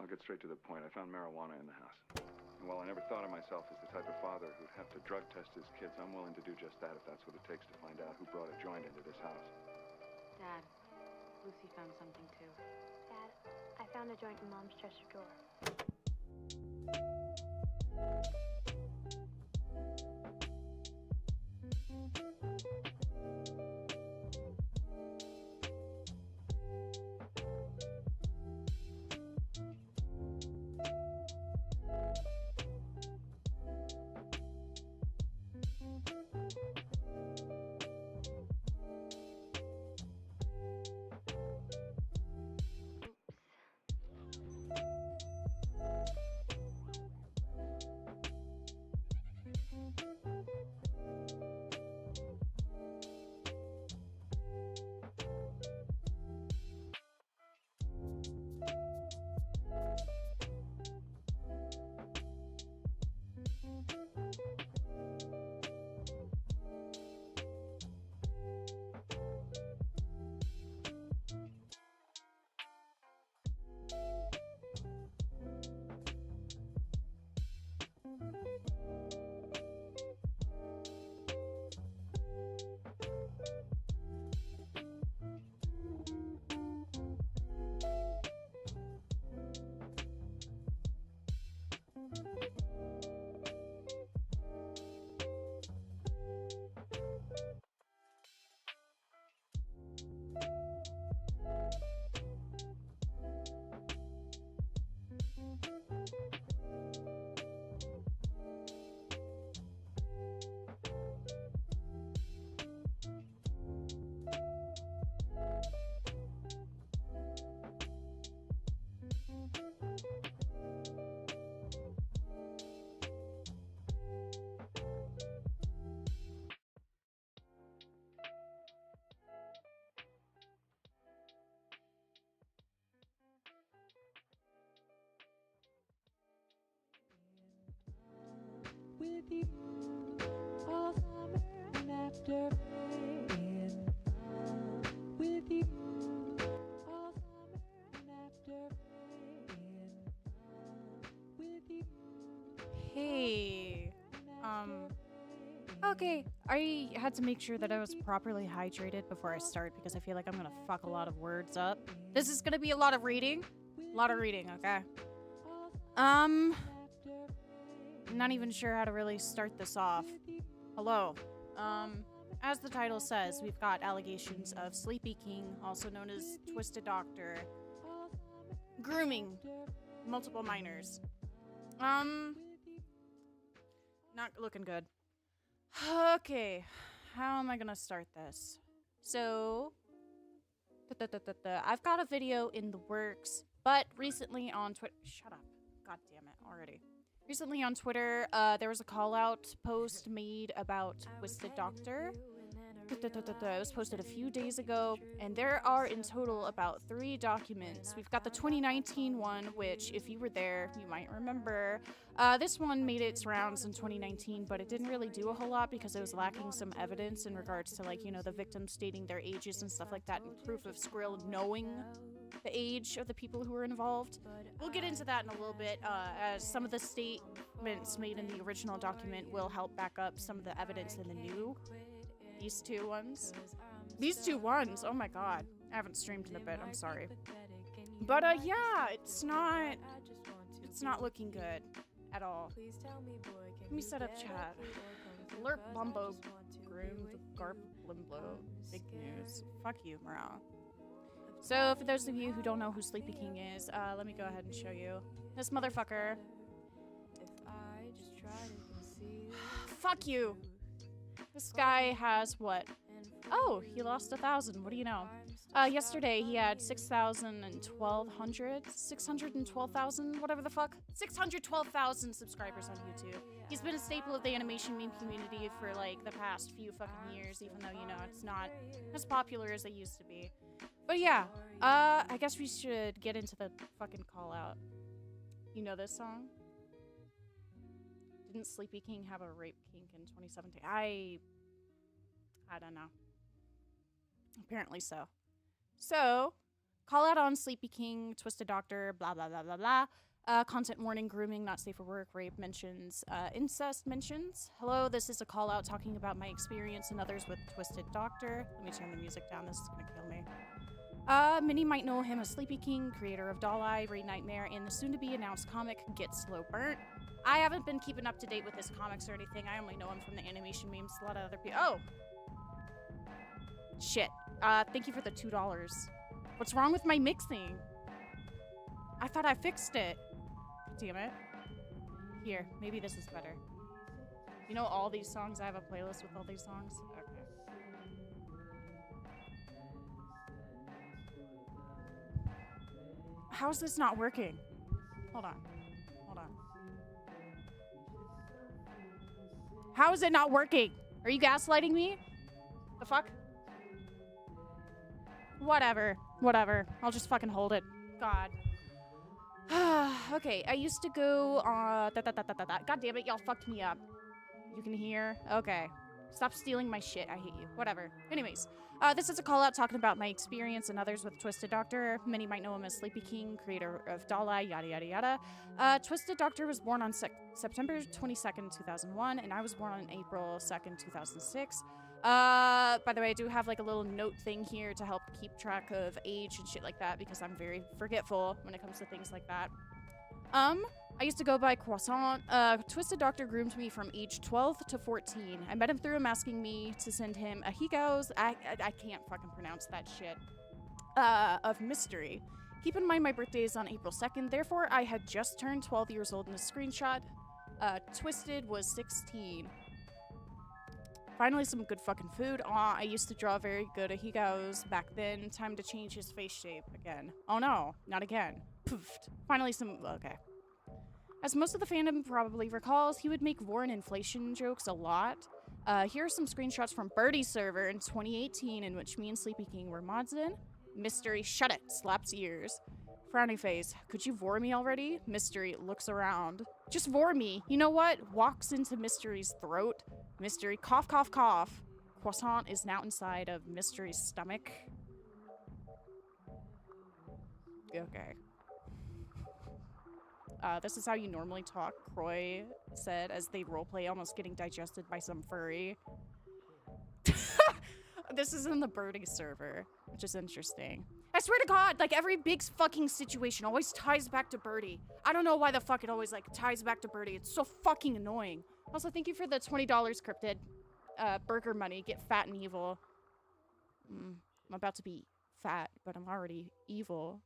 I'll get straight to the point. I found marijuana in the house. And while I never thought of myself as the type of father who'd have to drug test his kids, I'm willing to do just that if that's what it takes to find out who brought a joint into this house. Dad, Lucy found something too. Dad, I found a joint in Mom's dresser drawer. Okay, I had to make sure that I was properly hydrated before I start because I feel like I'm gonna fuck a lot of words up. This is gonna be a lot of reading. A lot of reading, okay? Not even sure how to really start this off. Hello. As the title says, we've got allegations of Sleepykinq, also known as Twisted Doctor, grooming multiple minors. Not looking good. Okay, how am I gonna start this? So, I've got a video in the works, but recently on Twitter, shut up, god damn it, already. Recently on Twitter, there was a call-out post made about Twisted Doctor. It was posted a few days ago, and there are in total about 3 documents. We've got the 2019 one, which, if you were there, you might remember. This one made its rounds in 2019, but it didn't really do a whole lot because it was lacking some evidence in regards to, like, you know, the victims stating their ages and stuff like that, and proof of Skrill knowing the age of the people who were involved. We'll get into that in a little bit, as some of the statements made in the original document will help back up some of the evidence in the new. These two ones. These two ones! Oh my god. I haven't streamed in a bit, I'm sorry. But, yeah, it's not looking good at all. Let me set up chat. Lerp Bumbo Groom the Garp Limbo. Big news. Fuck you, Morale. So, for those of you who don't know who Sleepykinq is, let me go ahead and show you. This motherfucker. Fuck you! This guy has what? Oh, he lost 1,000. What do you know? Yesterday he had 612,000, whatever the fuck. 612,000 subscribers on YouTube. He's been a staple of the animation meme community for like the past few fucking years, even though, you know, it's not as popular as it used to be. But yeah, I guess we should get into the fucking call out. You know this song? Didn't Sleepykinq have a rape kink in 2017? I don't know. Apparently so. So, call out on Sleepykinq, Twisted Doctor, blah, blah, blah, blah, blah. Content warning, grooming, not safe for work, rape mentions, incest mentions. Hello, this is a call out talking about my experience and others with Twisted Doctor. Let me turn the music down, this is gonna kill me. Many might know him as Sleepykinq, creator of Doll Eye, Raid Nightmare, and the soon-to-be-announced comic Get Slow Burnt. I haven't been keeping up to date with his comics or anything. I only know him from the animation memes. A lot of other people. Oh! Shit. Thank you for the $2. What's wrong with my mixing? I thought I fixed it. Damn it. Here, maybe this is better. You know all these songs? I have a playlist with all these songs? Okay. How is this not working? Hold on. Hold on. How is it not working? Are you gaslighting me? The fuck? Whatever. Whatever. I'll just fucking hold it. God. Okay, I used to go on... God damn it, y'all fucked me up. You can hear? Okay. Stop stealing my shit. I hate you. Whatever. Anyways, this is a call out talking about my experience and others with Twisted Doctor. Many might know him as Sleepykinq, creator of Doll Eye, yada yada yada. Twisted Doctor was born on September 22nd, 2001, and I was born on April 2nd, 2006. By the way, I do have like a little note thing here to help keep track of age and shit like that because I'm very forgetful when it comes to things like that. I used to go by Croissant. Twisted Doctor groomed me from age 12 to 14. I met him through him asking me to send him a Higos, I can't fucking pronounce that shit, of mystery. Keep in mind my birthday is on April 2nd, therefore I had just turned 12 years old in the screenshot. Twisted was 16. Finally, some good fucking food. Aw, I used to draw very good Higos back then. Time to change his face shape again. Oh no, not again. Poofed. Finally some... okay. As most of the fandom probably recalls, he would make Vore and inflation jokes a lot. Here are some screenshots from Birdie's server in 2018 in which me and Sleepykinq were mods in. Mystery, shut it, slaps ears. Frowny face, could you Vore me already? Mystery, looks around. Just Vore me. You know what? Walks into Mystery's throat. Mystery, cough, cough, cough. Croissant is now inside of Mystery's stomach. Okay. This is how you normally talk, Croy said as they roleplay almost getting digested by some furry. This is in the birdie server, which is interesting. I swear to God, like every big fucking situation always ties back to Birdie. I don't know why the fuck it always like ties back to Birdie. It's so fucking annoying. Also, thank you for the $20 cryptid. Burger money. Get fat and evil. I'm about to be fat, but I'm already evil.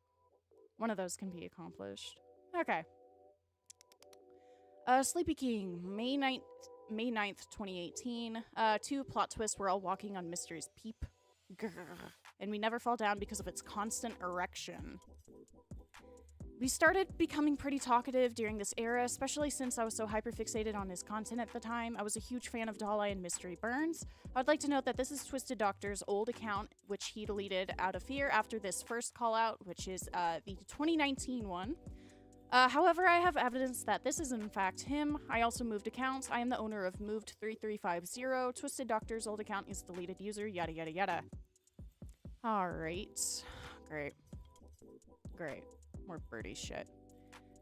One of those can be accomplished. Okay. Sleepykinq, May 9th, 2018. 2 plot twists. We're all walking on Mystery's peep. Grr. And we never fall down because of its constant erection. We started becoming pretty talkative during this era, especially since I was so hyperfixated on his content at the time. I was a huge fan of Doll Eye and Mystery Burns. I would like to note that this is Twisted Doctor's old account, which he deleted out of fear after this first call out, which is the 2019 one. However, I have evidence that this is in fact him. I also moved accounts. I am the owner of Moved3350. Twisted Doctor's old account is deleted user, yada yada yada. Alright. Great. Great. More birdie shit.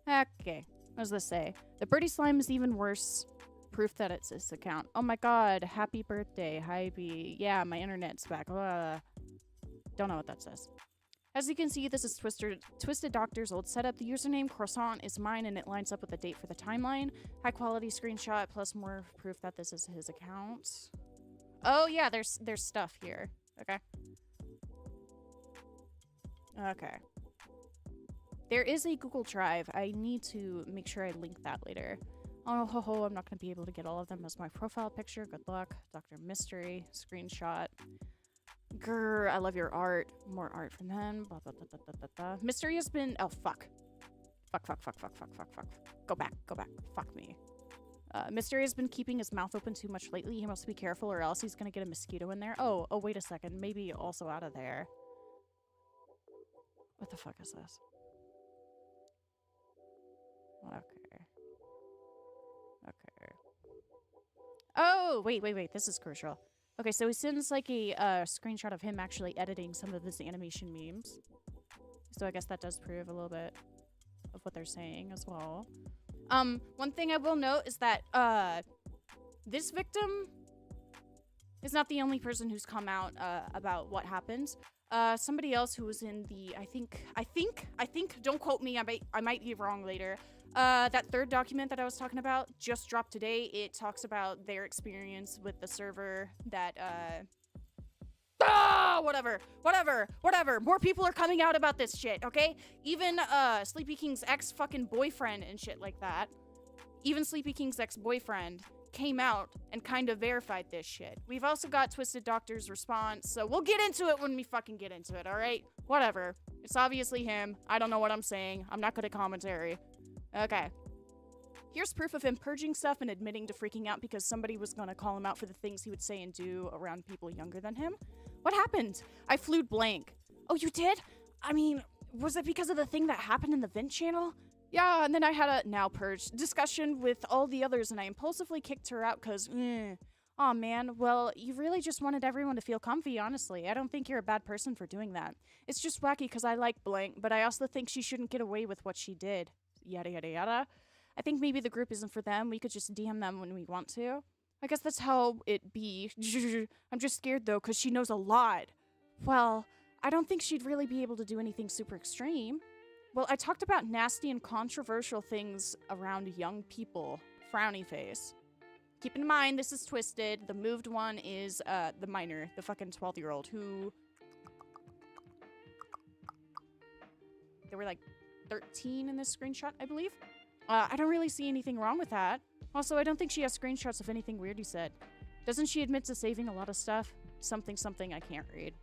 Okay. What does this say? The birdie slime is even worse. Proof that it's this account. Oh my god. Happy birthday. Hi B. Yeah, my internet's back. Don't know what that says. As you can see, this is Twisted Doctor's old setup. The username croissant is mine and it lines up with the date for the timeline. High quality screenshot plus more proof that this is his account. Oh yeah, there's stuff here. Okay. Okay. There is a Google Drive. I need to make sure I link that later. Oh, ho, ho, I'm not going to be able to get all of them as my profile picture. Good luck. Dr. Mystery. Screenshot. Grr, I love your art. More art from them. Blah, blah, blah, blah, blah, blah. Mystery has been... Oh, fuck. Fuck. Go back. Fuck me. Mystery has been keeping his mouth open too much lately. He must be careful or else he's going to get a mosquito in there. Oh, wait a second. Maybe also out of there. What the fuck is this? Okay. Oh, wait. This is crucial. Okay, so he sends like a screenshot of him actually editing some of his animation memes. So I guess that does prove a little bit of what they're saying as well. One thing I will note is that this victim is not the only person who's come out about what happened. Somebody else who was in the, I think, don't quote me, I might be wrong later. That third document that I was talking about just dropped today. It talks about their experience with the server that, whatever. More people are coming out about this shit, okay? Even, Sleepykinq's ex-fucking-boyfriend and shit like that. Even Sleepykinq's ex-boyfriend came out and kind of verified this shit. We've also got Twisted Doctor's response, so we'll get into it when we fucking get into it, alright? Whatever. It's obviously him. I don't know what I'm saying. I'm not good at commentary. Okay. Here's proof of him purging stuff and admitting to freaking out because somebody was gonna call him out for the things he would say and do around people younger than him. What happened? I flew blank. Oh, you did? I mean, was it because of the thing that happened in the vent channel? Yeah, and then I had a now purged discussion with all the others and I impulsively kicked her out because, Aw, man, well, you really just wanted everyone to feel comfy, honestly. I don't think you're a bad person for doing that. It's just wacky because I like blank, but I also think she shouldn't get away with what she did. Yada, yada, yada. I think maybe the group isn't for them. We could just DM them when we want to. I guess that's how it be. I'm just scared, though, because she knows a lot. Well, I don't think she'd really be able to do anything super extreme. Well, I talked about nasty and controversial things around young people. Frowny face. Keep in mind, this is Twisted. The moved one is the minor, the fucking 12-year-old, who... They were like 13 in this screenshot, I believe. I don't really see anything wrong with that. Also, I don't think she has screenshots of anything weird you said. Doesn't she admit to saving a lot of stuff? Something I can't read.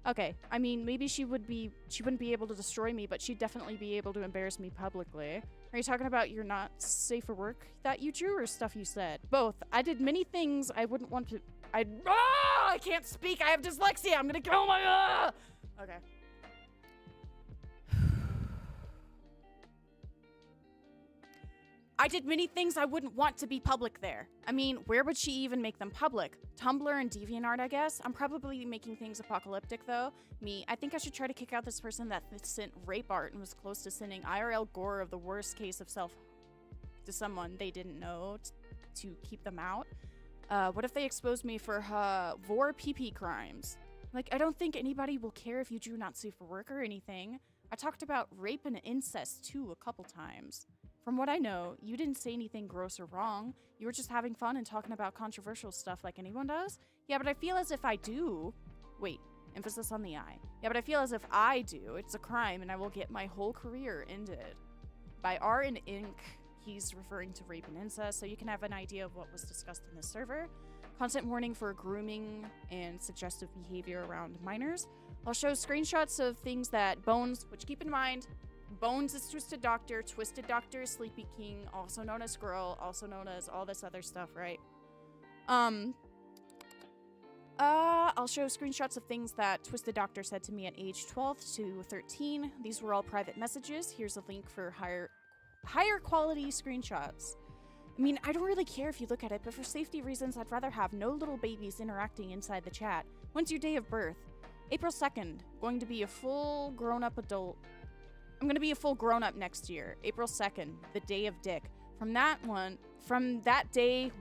Okay, I mean, maybe she wouldn't be able to destroy me, but she'd definitely be able to embarrass me publicly. Are you talking about you're not safe for work that you drew, or stuff you said? Both. I did many things I wouldn't want to... I can't speak! I have dyslexia! I'm gonna kill my... Okay. I did many things I wouldn't want to be public there. I mean, where would she even make them public? Tumblr and DeviantArt, I guess? I'm probably making things apocalyptic, though. I think I should try to kick out this person that sent rape art and was close to sending IRL gore of the worst case of self to someone they didn't know to keep them out. What if they exposed me for Vore PP crimes? Like, I don't think anybody will care if you drew not safe for work or anything. I talked about rape and incest, too, a couple times. From what I know, you didn't say anything gross or wrong. You were just having fun and talking about controversial stuff like anyone does. Yeah, but I feel as if I do. Wait, emphasis on the I. Yeah, but I feel as if I do. It's a crime and I will get my whole career ended. By R and Inc, he's referring to rape and incest, so you can have an idea of what was discussed in this server. Content warning for grooming and suggestive behavior around minors. I'll show screenshots of things that Bones, which keep in mind, Bones is Twisted Doctor is Sleepykinq, also known as Squirrel, also known as all this other stuff, right? I'll show screenshots of things that Twisted Doctor said to me at age 12 to 13. These were all private messages. Here's a link for higher quality screenshots. I mean, I don't really care if you look at it, but for safety reasons, I'd rather have no little babies interacting inside the chat. When's your day of birth? April 2nd. Going to be a full grown-up adult. I'm going to be a full grown-up next year. April 2nd, the day of dick. From that day,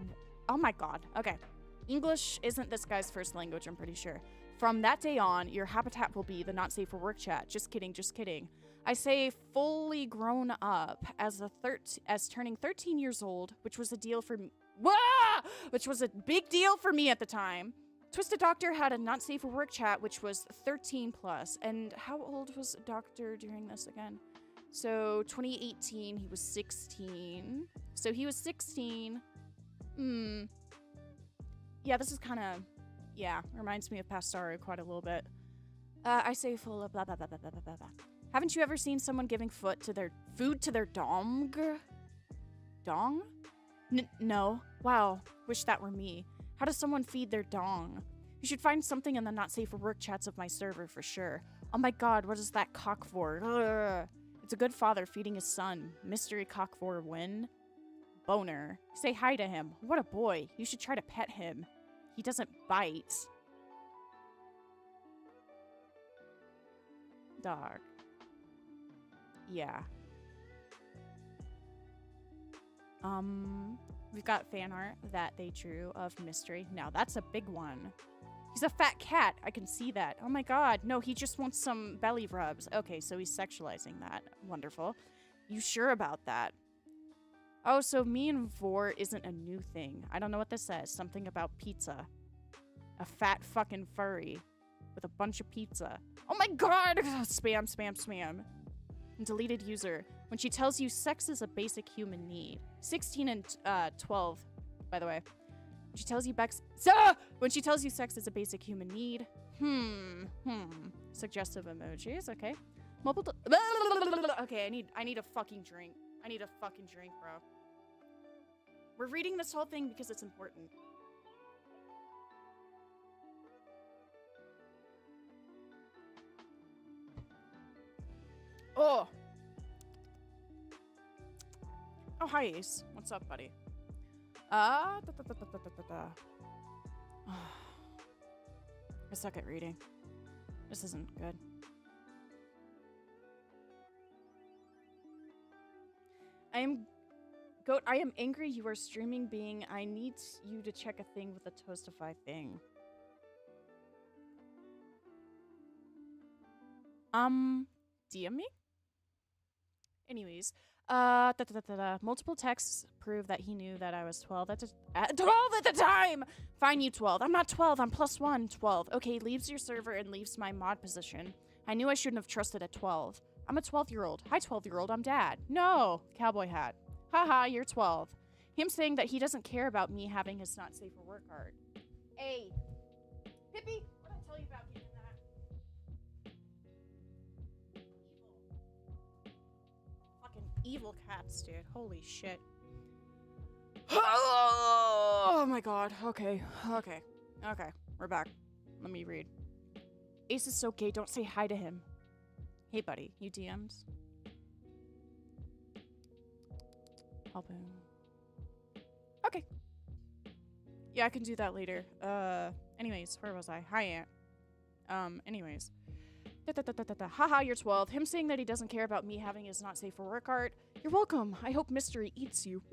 oh my god, okay. English isn't this guy's first language, I'm pretty sure. From that day on, your habitat will be the not safe for work chat. Just kidding, just kidding. I say fully grown up as turning 13 years old, which was a deal for me. Which was a big deal for me at the time. Twisted Doctor had a not safe for work chat, which was 13 plus. And how old was Doctor during this again? So 2018, he was 16. So he was 16. Yeah, this is kind of, yeah, reminds me of Pastaru quite a little bit. I say full of blah, blah, blah, blah, blah, blah, blah. Haven't you ever seen someone giving food to their dong? Dong? No. Wow. Wish that were me. How does someone feed their dong? You should find something in the not safe for work chats of my server for sure. Oh my god, what is that cock for? Ugh. It's a good father feeding his son. Mystery cock for win. Boner. Say hi to him. What a boy. You should try to pet him. He doesn't bite. Dog. Yeah. We've got fan art that they drew of Mystery. Now, that's a big one. He's a fat cat. I can see that. Oh my god. No, he just wants some belly rubs. Okay, so he's sexualizing that. Wonderful. You sure about that? Oh, so me and Vore isn't a new thing. I don't know what this says. Something about pizza. A fat fucking furry with a bunch of pizza. Oh my god! Spam, spam, spam. Deleted user. When she tells you sex is a basic human need. 16 and 12, by the way. When she tells you sex is a basic human need. Suggestive emojis, okay. Okay, I need a fucking drink. I need a fucking drink, bro. We're reading this whole thing because it's important. Oh. Oh, hi, Ace. What's up, buddy? I suck at reading. This isn't good. I am angry you are streaming being. I need you to check a thing with the Toastify thing. DM me? Anyways, multiple texts prove that he knew that I was 12 at the time! Fine, you 12. I'm not 12, I'm +1, 12. Okay, leaves your server and leaves my mod position. I knew I shouldn't have trusted at 12. I'm a 12-year-old. Hi, 12-year-old, I'm dad. No! Cowboy hat. Haha, you're 12. Him saying that he doesn't care about me having his not safe for work card. Hey. Pippi, what did I tell you about getting that? Fucking evil cats, dude. Holy shit. Oh my god. Okay. We're back. Let me read. Ace is so gay, don't say hi to him. Hey, buddy. You DM'd? Help him. Okay. Yeah, I can do that later. Anyways, where was I? Hi, Aunt. Anyways. Haha, you're 12. Him saying that he doesn't care about me having his not safe for work art. You're welcome. I hope Mystery eats you.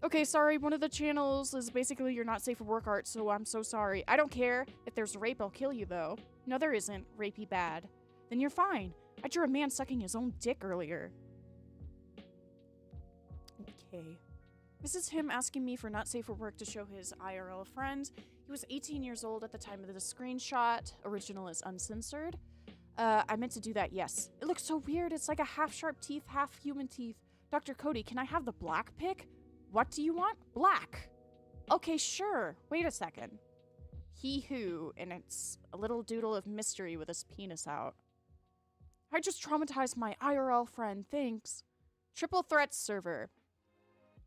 Okay, sorry. One of the channels is basically your not safe for work art, so I'm so sorry. I don't care. If there's rape, I'll kill you, though. No, there isn't. Rapey bad. Then you're fine. I drew a man sucking his own dick earlier. Okay. This is him asking me for not safe for work to show his IRL friend. He was 18 years old at the time of the screenshot. Original is uncensored. I meant to do that, yes. It looks so weird. It's like a half sharp teeth, half human teeth. Dr. Cody, can I have the black pic? What do you want? Black. Okay, sure. Wait a second. He who, and it's a little doodle of Mystery with his penis out. I just traumatized my IRL friend, thanks. Triple Threats server.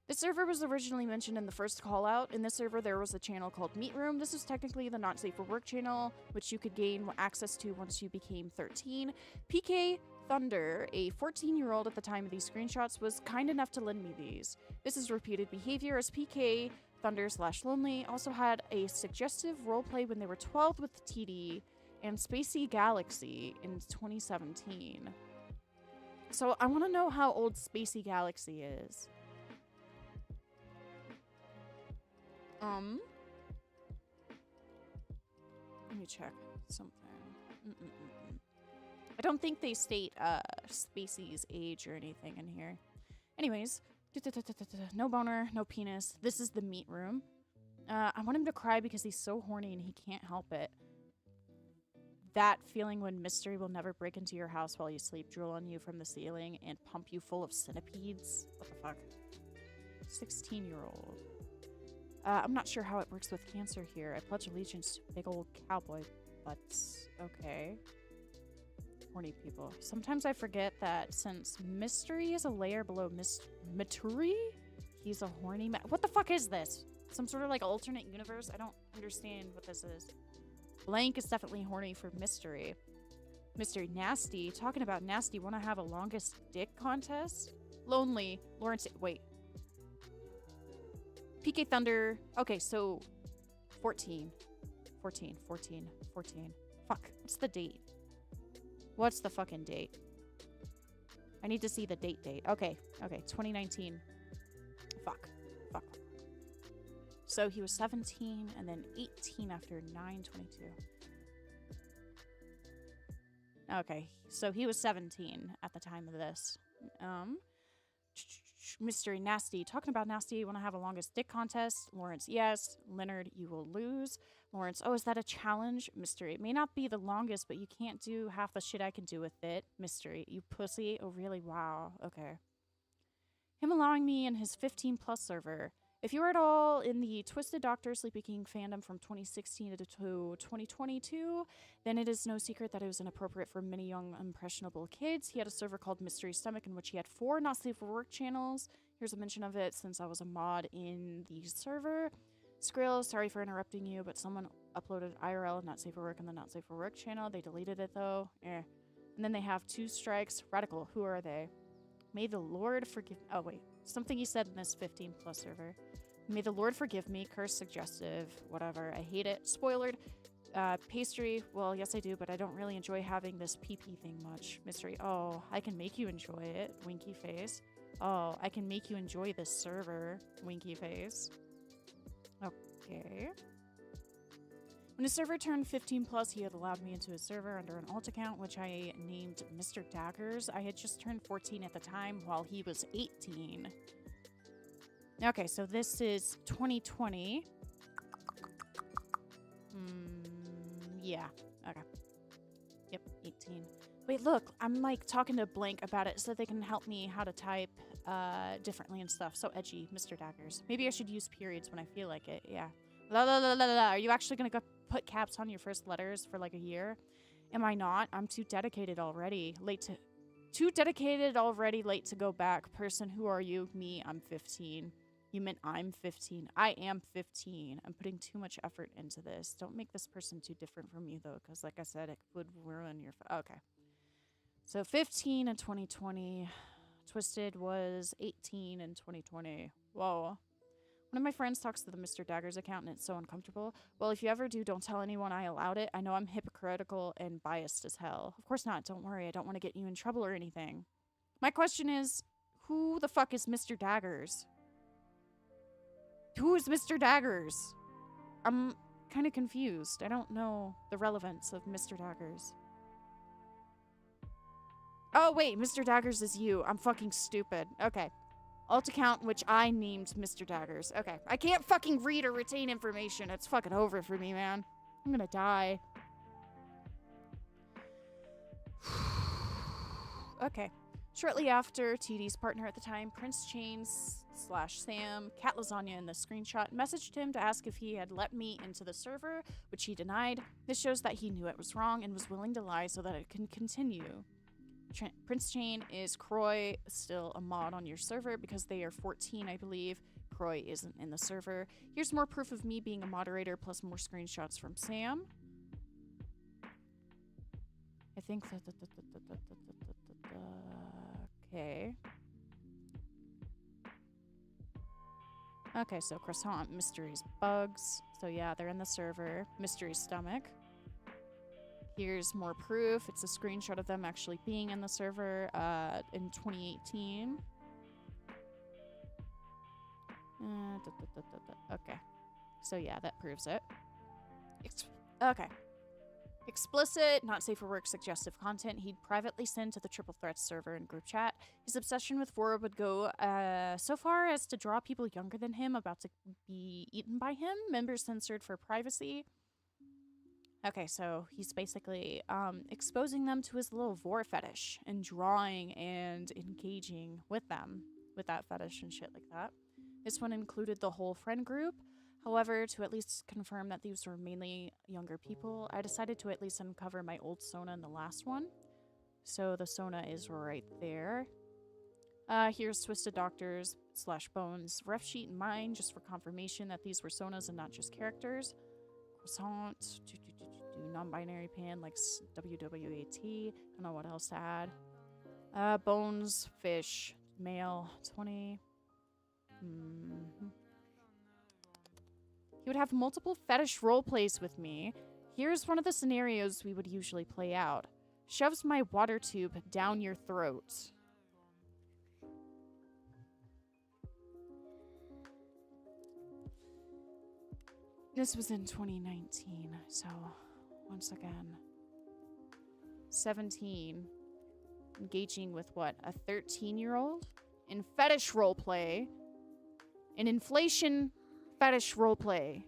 This server was originally mentioned in the first call out. In this server, there was a channel called Meat Room. This was technically the Not Safe for Work channel, which you could gain access to once you became 13. PK Thunder, a 14-year-old at the time of these screenshots, was kind enough to lend me these. This is repeated behavior as PK Thunder / Lonely also had a suggestive roleplay when they were 12 with TD and Spacey Galaxy in 2017. So I want to know how old Spacey Galaxy is. Let me check something. I don't think they state Spacey's age or anything in here. Anyways, no boner, no penis. This is the meat room. I want him to cry because he's so horny and he can't help it. That feeling when Mystery will never break into your house while you sleep, drool on you from the ceiling, and pump you full of centipedes. What the fuck? 16-year-old. I'm not sure how it works with cancer here. I pledge allegiance to big old cowboy butts. Okay. Horny people. Sometimes I forget that since Mystery is a layer below Maturi, he's a horny what the fuck is this? Some sort of like alternate universe? I don't understand what this is. Blank is definitely horny for Mystery. Mystery nasty. Talking about nasty, wanna have a longest dick contest? Lonely. Lawrence, wait. PK Thunder. Okay, so 14. Fuck. What's the date? What's the fucking date? I need to see the date. Okay. 2019. Fuck. So he was 17 and then 18 after 9/22. Okay, so he was 17 at the time of this. Mystery nasty. Talking about nasty, you want to have a longest dick contest? Lawrence, yes. Leonard, you will lose. Lawrence, oh, is that a challenge? Mystery, it may not be the longest, but you can't do half the shit I can do with it. Mystery, you pussy. Oh, really? Wow. Okay. Him allowing me in his 15+ server. If you were at all in the Twisted Doctor Sleepykinq fandom from 2016 to 2022, then it is no secret that it was inappropriate for many young, impressionable kids. He had a server called Mystery Stomach in which he had 4 Not Safe for Work channels. Here's a mention of it since I was a mod in the server. Skrill, sorry for interrupting you, but someone uploaded IRL Not Safe for Work on the Not Safe for Work channel. They deleted it though. And then they have 2 strikes. Radical, who are they? May the Lord forgive... Oh, wait. Something he said in this 15+ server. May the Lord forgive me. Curse, suggestive, whatever. I hate it. Spoilered. Pastry. Well, yes, I do, but I don't really enjoy having this PP thing much. Mystery. Oh, I can make you enjoy it. Winky face. Oh, I can make you enjoy this server. Winky face. Okay. When his server turned 15+, he had allowed me into his server under an alt account, which I named Mr. Daggers. I had just turned 14 at the time, while he was 18. Okay, so this is 2020. Yeah. Okay. Yep, 18. Wait, look, I'm like talking to Blank about it so they can help me how to type differently and stuff. So edgy, Mr. Daggers. Maybe I should use periods when I feel like it. Yeah. La la la la la. Are you actually gonna go put caps on your first letters for like a year? Am I not? I'm too dedicated already. Late to go back. Person, who are you? Me, I'm 15. You meant I'm 15. I am 15. I'm putting too much effort into this. Don't make this person too different from you, though, because like I said, it would ruin your... Okay. So 15 in 2020. Twisted was 18 in 2020. Whoa. One of my friends talks to the Mr. Daggers account and it's so uncomfortable. Well, if you ever do, don't tell anyone I allowed it. I know I'm hypocritical and biased as hell. Of course not. Don't worry. I don't want to get you in trouble or anything. My question is, who the fuck is Mr. Daggers? Who is Mr. Daggers? I'm kind of confused. I don't know the relevance of Mr. Daggers. Oh, wait. Mr. Daggers is you. I'm fucking stupid. Okay. Alt account, which I named Mr. Daggers. Okay. I can't fucking read or retain information. It's fucking over for me, man. I'm gonna die. Okay. Shortly after, TD's partner at the time, Prince Chains / Sam, Cat Lasagna in the screenshot, messaged him to ask if he had let me into the server, which he denied. This shows that he knew it was wrong and was willing to lie so that it can continue. Prince Chain is Croy still a mod on your server because they are 14, I believe. Croy isn't in the server. Here's more proof of me being a moderator plus more screenshots from Sam. I think that... Okay. Okay, so Croissant, Mystery's Bugs. So yeah, they're in the server. Mystery's Stomach. Here's more proof. It's a screenshot of them actually being in the server in 2018. Okay. So yeah, that proves it. Okay. Explicit, not safe for work, suggestive content he'd privately send to the Triple Threats server and group chat. His obsession with Vore would go so far as to draw people younger than him about to be eaten by him, members censored for privacy. Okay, so he's basically exposing them to his little Vore fetish and drawing and engaging with them with that fetish and shit like that. This one included the whole friend group. However, to at least confirm that these were mainly younger people, I decided to at least uncover my old Sona in the last one. So the Sona is right there. Here's Twisted Doctors / Bones ref sheet in mine just for confirmation that these were Sonas and not just characters. Croissant, non-binary pan like WWAT. I don't know what else to add. Bones, fish, male, 20. He would have multiple fetish roleplays with me. Here's one of the scenarios we would usually play out. Shoves my water tube down your throat. This was in 2019, so once again. 17. Engaging with what? A 13-year-old? In fetish roleplay. In inflation fetish roleplay.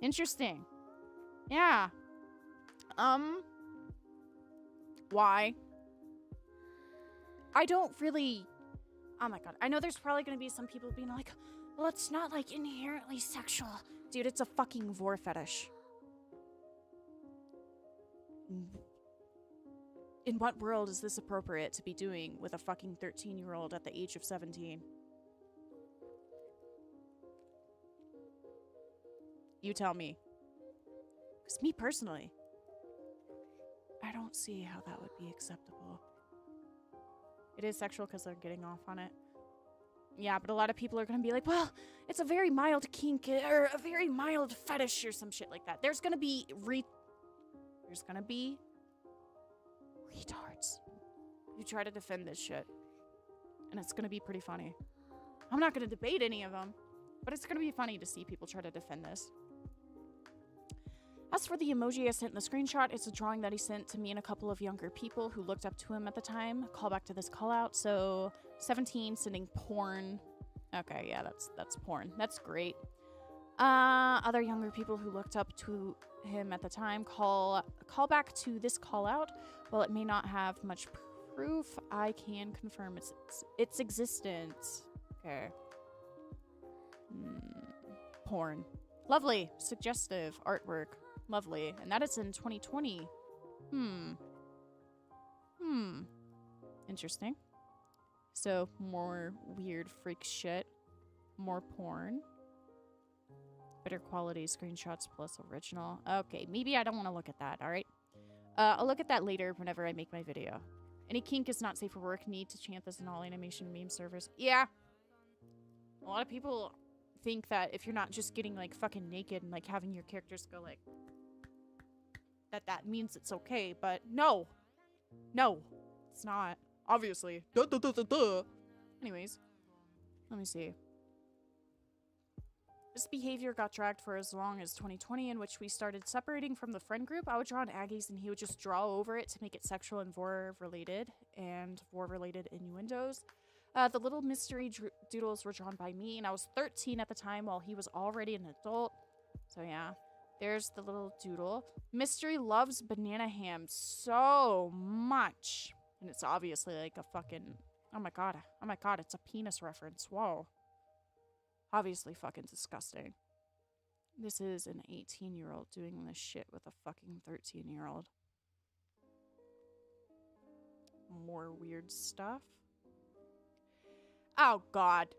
Interesting. Yeah. Why? I don't really... Oh my god. I know there's probably going to be some people being like, well, it's not, like, inherently sexual. Dude, it's a fucking Vore fetish. In what world is this appropriate to be doing with a fucking 13-year-old at the age of 17? You tell me. Because me personally, I don't see how that would be acceptable. It is sexual because they're getting off on it. Yeah, but a lot of people are going to be like, well, it's a very mild kink or a very mild fetish or some shit like that. There's going to be retards who try to defend this shit. And it's going to be pretty funny. I'm not going to debate any of them, but it's going to be funny to see people try to defend this. As for the emoji I sent in the screenshot, it's a drawing that he sent to me and a couple of younger people who looked up to him at the time. Call back to this call out. So 17 sending porn. Okay, yeah, that's porn. That's great. Other younger people who looked up to him at the time, call back to this call out. While it may not have much proof, I can confirm its existence. Okay. Porn. Lovely. Suggestive artwork. Lovely. And that is in 2020. Interesting. So, more weird freak shit. More porn. Better quality screenshots plus original. Okay, maybe I don't want to look at that, alright? I'll look at that later whenever I make my video. Any kink is not safe for work. Need to chant this in all animation meme servers. Yeah. A lot of people think that if you're not just getting, like, fucking naked and, like, having your characters go, like, that means it's okay, but no. No. It's not. Obviously. Duh, duh, duh, duh, duh. Anyways. Let me see. This behavior got dragged for as long as 2020, in which we started separating from the friend group. I would draw on Aggies, and he would just draw over it to make it sexual and Vore-related, and Vore-related innuendos. The little mystery doodles were drawn by me, and I was 13 at the time while he was already an adult. So yeah, there's the little doodle. Mystery loves banana ham so much. And it's obviously like a fucking... Oh my god, it's a penis reference. Whoa. Obviously fucking disgusting. This is an 18-year-old doing this shit with a fucking 13-year-old. More weird stuff. Oh god.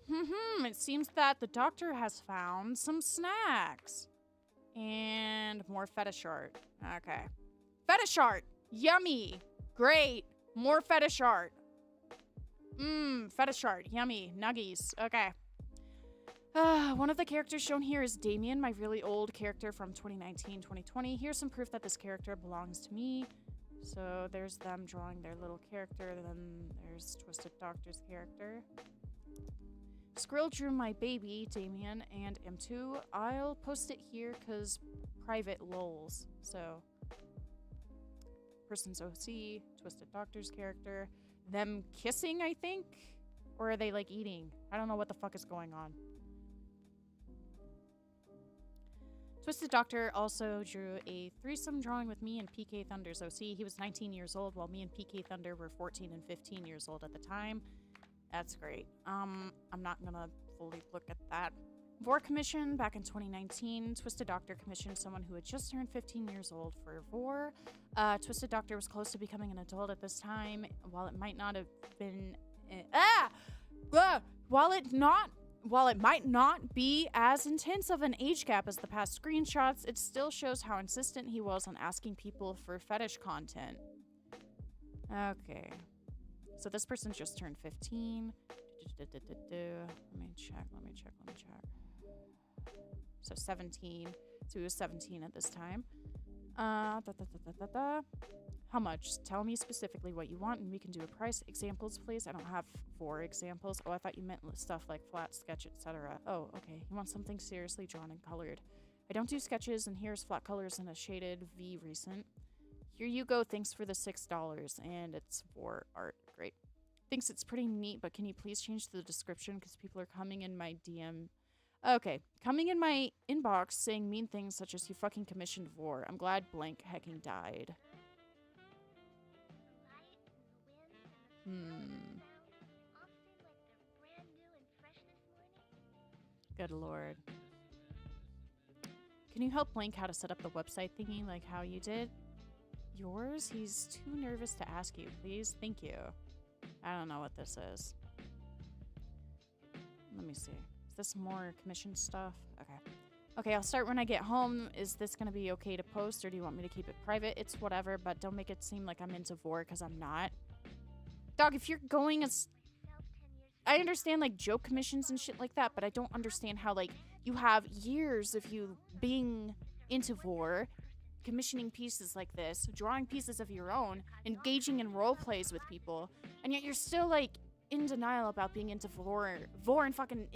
It seems that the doctor has found some snacks. And more fetish art. Okay. Fetish art! Yummy! Great! More fetish art. Fetish art. Yummy. Nuggies. Okay. One of the characters shown here is Damien, my really old character from 2019-2020. Here's some proof that this character belongs to me. So there's them drawing their little character. Then there's Twisted Doctor's character. Skrill drew my baby, Damien, and M2. I'll post it here because private lols. So, person's OC, Twisted Doctor's character. Them kissing, I think? Or are they, like, eating? I don't know what the fuck is going on. Twisted Doctor also drew a threesome drawing with me and PK Thunder's OC. He was 19 years old, while me and PK Thunder were 14 and 15 years old at the time. That's great. I'm not gonna fully look at that. Vore commission back in 2019. Twisted Doctor commissioned someone who had just turned 15 years old for Vore. Twisted Doctor was close to becoming an adult at this time. While it might not have been... While it might not be as intense of an age gap as the past screenshots, it still shows how insistent he was on asking people for fetish content. Okay. So this person just turned 15. Let me check. So 17. So he was 17 at this time. How much? Tell me specifically what you want and we can do a price. Examples, please. I don't have 4 examples. Oh, I thought you meant stuff like flat, sketch, etc. Oh, okay. You want something seriously drawn and colored. I don't do sketches, and here's flat colors and a shaded V recent. Here you go. Thanks for the $6. And it's for art. Great. Thinks it's pretty neat, but can you please change the description because people are coming in my DM. Okay. Coming in my inbox saying mean things such as you fucking commissioned Vore. I'm glad blank hecking died. Good lord. Can you help blank how to set up the website thingy like how you did? Yours? He's too nervous to ask you. Please? Thank you. I don't know what this is. Let me see. Is this more commission stuff? Okay. Okay, I'll start when I get home. Is this going to be okay to post, or do you want me to keep it private? It's whatever, but don't make it seem like I'm into Vore, because I'm not. Dog, if you're going as... I understand, like, joke commissions and shit like that, but I don't understand how, like, you have years of you being into Vore, commissioning pieces like this, drawing pieces of your own, engaging in role plays with people, and yet you're still, like, in denial about being into Vore and fucking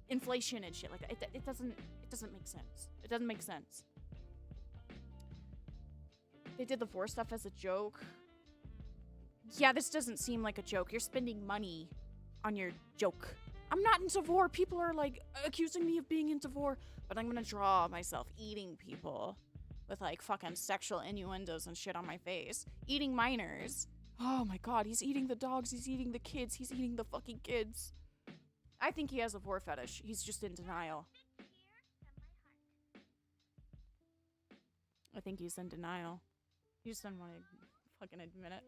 inflation and shit like that. It doesn't make sense. It doesn't make sense. They did the Vore stuff as a joke. Yeah, this doesn't seem like a joke. You're spending money on your joke. I'm not into Vore. People are, like, accusing me of being into Vore, but I'm gonna draw myself eating people with, like, fucking sexual innuendos and shit on my face. Eating minors. Oh my god, he's eating the dogs, he's eating the kids, he's eating the fucking kids. I think he has a Vore fetish. He's just in denial. I think he's in denial. He just doesn't want to fucking admit it.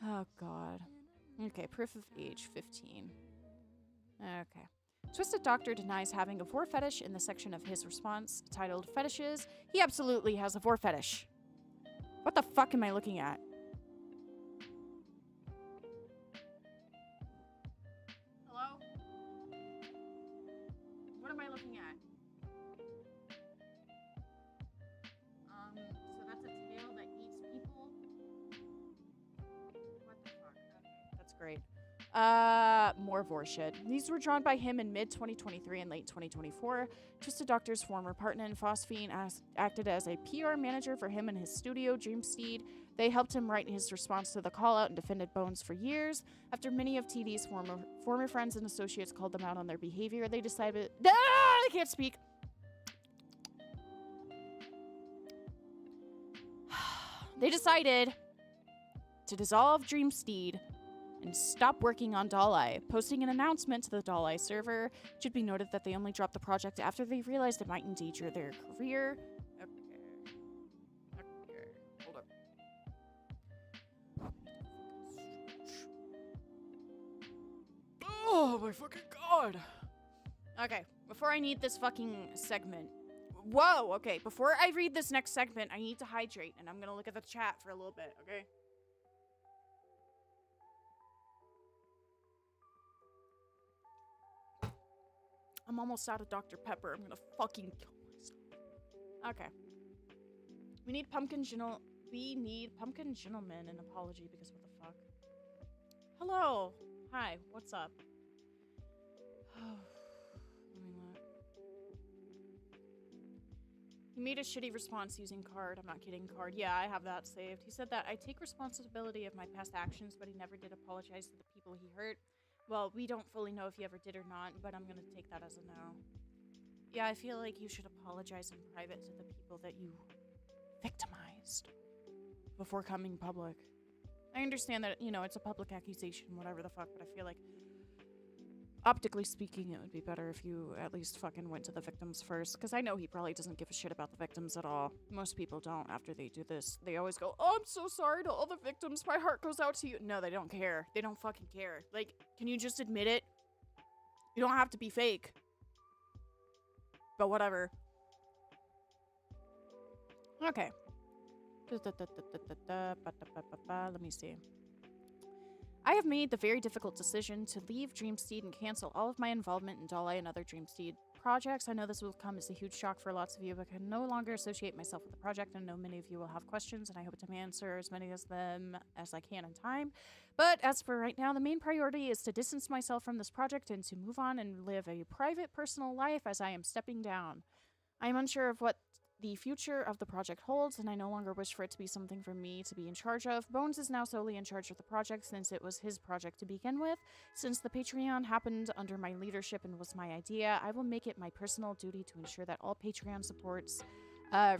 Oh god. Okay, proof of age, 15. Okay. Twisted Doctor denies having a Vore fetish in the section of his response titled Fetishes. He absolutely has a Vore fetish. What the fuck am I looking at? Hello? What am I looking at? So that's a tail that eats people? What the fuck? Okay, that's great. More Vore shit. These were drawn by him in mid-2023 and late 2024. Twisted Doctor's former partner in Phosphine acted as a PR manager for him in his studio, Dreamsteed. They helped him write his response to the call-out and defended Bones for years. After many of TD's former friends and associates called them out on their behavior, they decided... I can't speak. They decided to dissolve Dreamsteed and stop working on Doll Eye, posting an announcement to the Doll Eye server. It should be noted that they only dropped the project after they realized it might endanger their career. Okay. Hold up. Oh my fucking god! Okay, before I need this fucking segment. Whoa, okay, before I read this next segment, I need to hydrate, and I'm gonna look at the chat for a little bit, okay? I'm almost out of Dr. Pepper. I'm gonna fucking kill myself. Okay. We need Pumpkin Gentleman an apology because what the fuck? Hello. Hi, what's up? Let me look. He made a shitty response using card. I'm not kidding, card. Yeah, I have that saved. He said that I take responsibility of my past actions, but he never did apologize to the people he hurt. Well, we don't fully know if he ever did or not, but I'm gonna take that as a no. Yeah, I feel like you should apologize in private to the people that you victimized before coming public. I understand that, you know, it's a public accusation, whatever the fuck, but I feel like, optically speaking, it would be better if you at least fucking went to the victims first, because I know he probably doesn't give a shit about the victims at all. Most people don't after they do this. They always go, oh, I'm so sorry to all the victims. My heart goes out to you. No, they don't care. They don't fucking care. Like, can you just admit it? You don't have to be fake. But whatever. Okay. Let me see. I have made the very difficult decision to leave Dreamsteed and cancel all of my involvement in Doll Eye and other Dreamsteed projects. I know this will come as a huge shock for lots of you, but I can no longer associate myself with the project. I know many of you will have questions, and I hope to answer as many of them as I can in time. But as for right now, the main priority is to distance myself from this project and to move on and live a private, personal life as I am stepping down. I am unsure of what the future of the project holds, and I no longer wish for it to be something for me to be in charge of. Bones is now solely in charge of the project since it was his project to begin with. Since the Patreon happened under my leadership and was my idea, I will make it my personal duty to ensure that all Patreon supports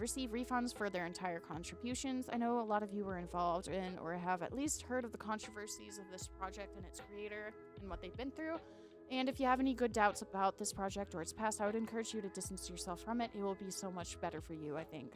receive refunds for their entire contributions. I know a lot of you were involved in or have at least heard of the controversies of this project and its creator and what they've been through. And if you have any good doubts about this project or its past, I would encourage you to distance yourself from it. It will be so much better for you, I think.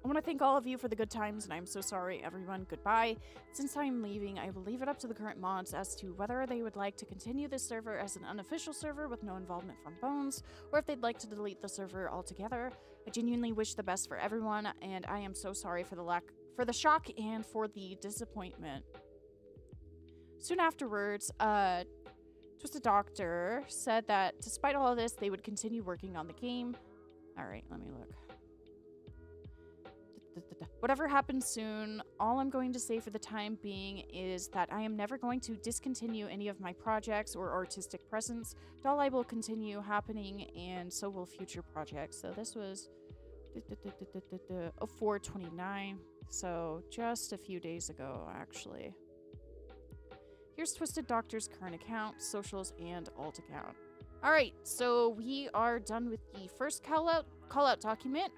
I want to thank all of you for the good times, and I'm so sorry, everyone. Goodbye. Since I'm leaving, I will leave it up to the current mods as to whether they would like to continue this server as an unofficial server with no involvement from Bones, or if they'd like to delete the server altogether. I genuinely wish the best for everyone, and I am so sorry for the shock and for the disappointment. Soon afterwards, Twisted Doctor said that despite all of this, they would continue working on the game. Alright, let me look. Whatever happens soon, all I'm going to say for the time being is that I am never going to discontinue any of my projects or artistic presence. Doll Eye will continue happening, and so will future projects. So this was 4/29, so just a few days ago, actually. Here's Twisted Doctor's current account, socials, and alt account. Alright, so we are done with the first call-out document.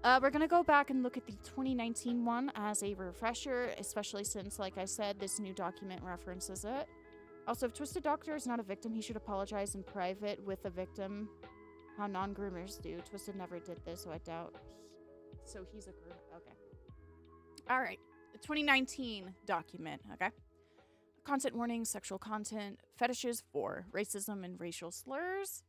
We're gonna go back and look at the 2019 one as a refresher, especially since, like I said, this new document references it. Also, if Twisted Doctor is not a victim, he should apologize in private with the victim. How non-groomers do. Twisted never did this, so I doubt. So he's a groomer. Okay. Alright, the 2019 document, okay? Content warning, sexual content, fetishes, Vore, racism and racial slurs.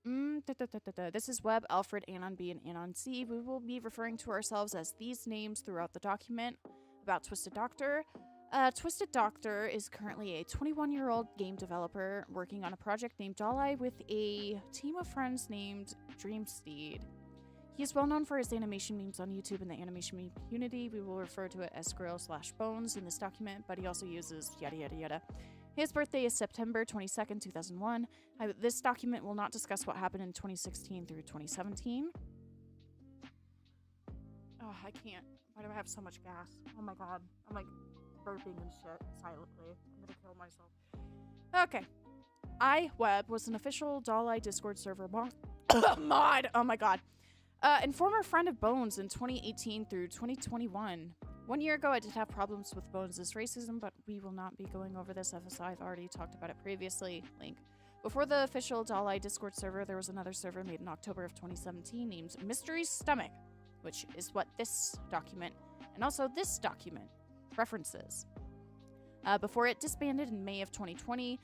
This is Web, Alfred, Anon B, and Anon C. We will be referring to ourselves as these names throughout the document. About Twisted Doctor. Twisted Doctor is currently a 21-year-old game developer working on a project named Doll Eye with a team of friends named Dreamsteed. He is well known for his animation memes on YouTube and the animation meme community. We will refer to it as Skrill/Bones in this document, but he also uses yada yada yada. His birthday is September 22nd, 2001. This document will not discuss what happened in 2016 through 2017. Oh, I can't. Why do I have so much gas? Oh my god. I'm like burping and shit silently. I'm gonna kill myself. Okay. iWeb was an official Doll Eye Discord server mod. Oh my god. And former friend of Bones in 2018 through 2021. 1 year ago, I did have problems with Bones' racism, but we will not be going over this as I've already talked about it previously. Link. Before the official Doll Eye Discord server, there was another server made in October of 2017 named Mystery Stomach, which is what this document, and also this document, references. Before it disbanded in May of 2020,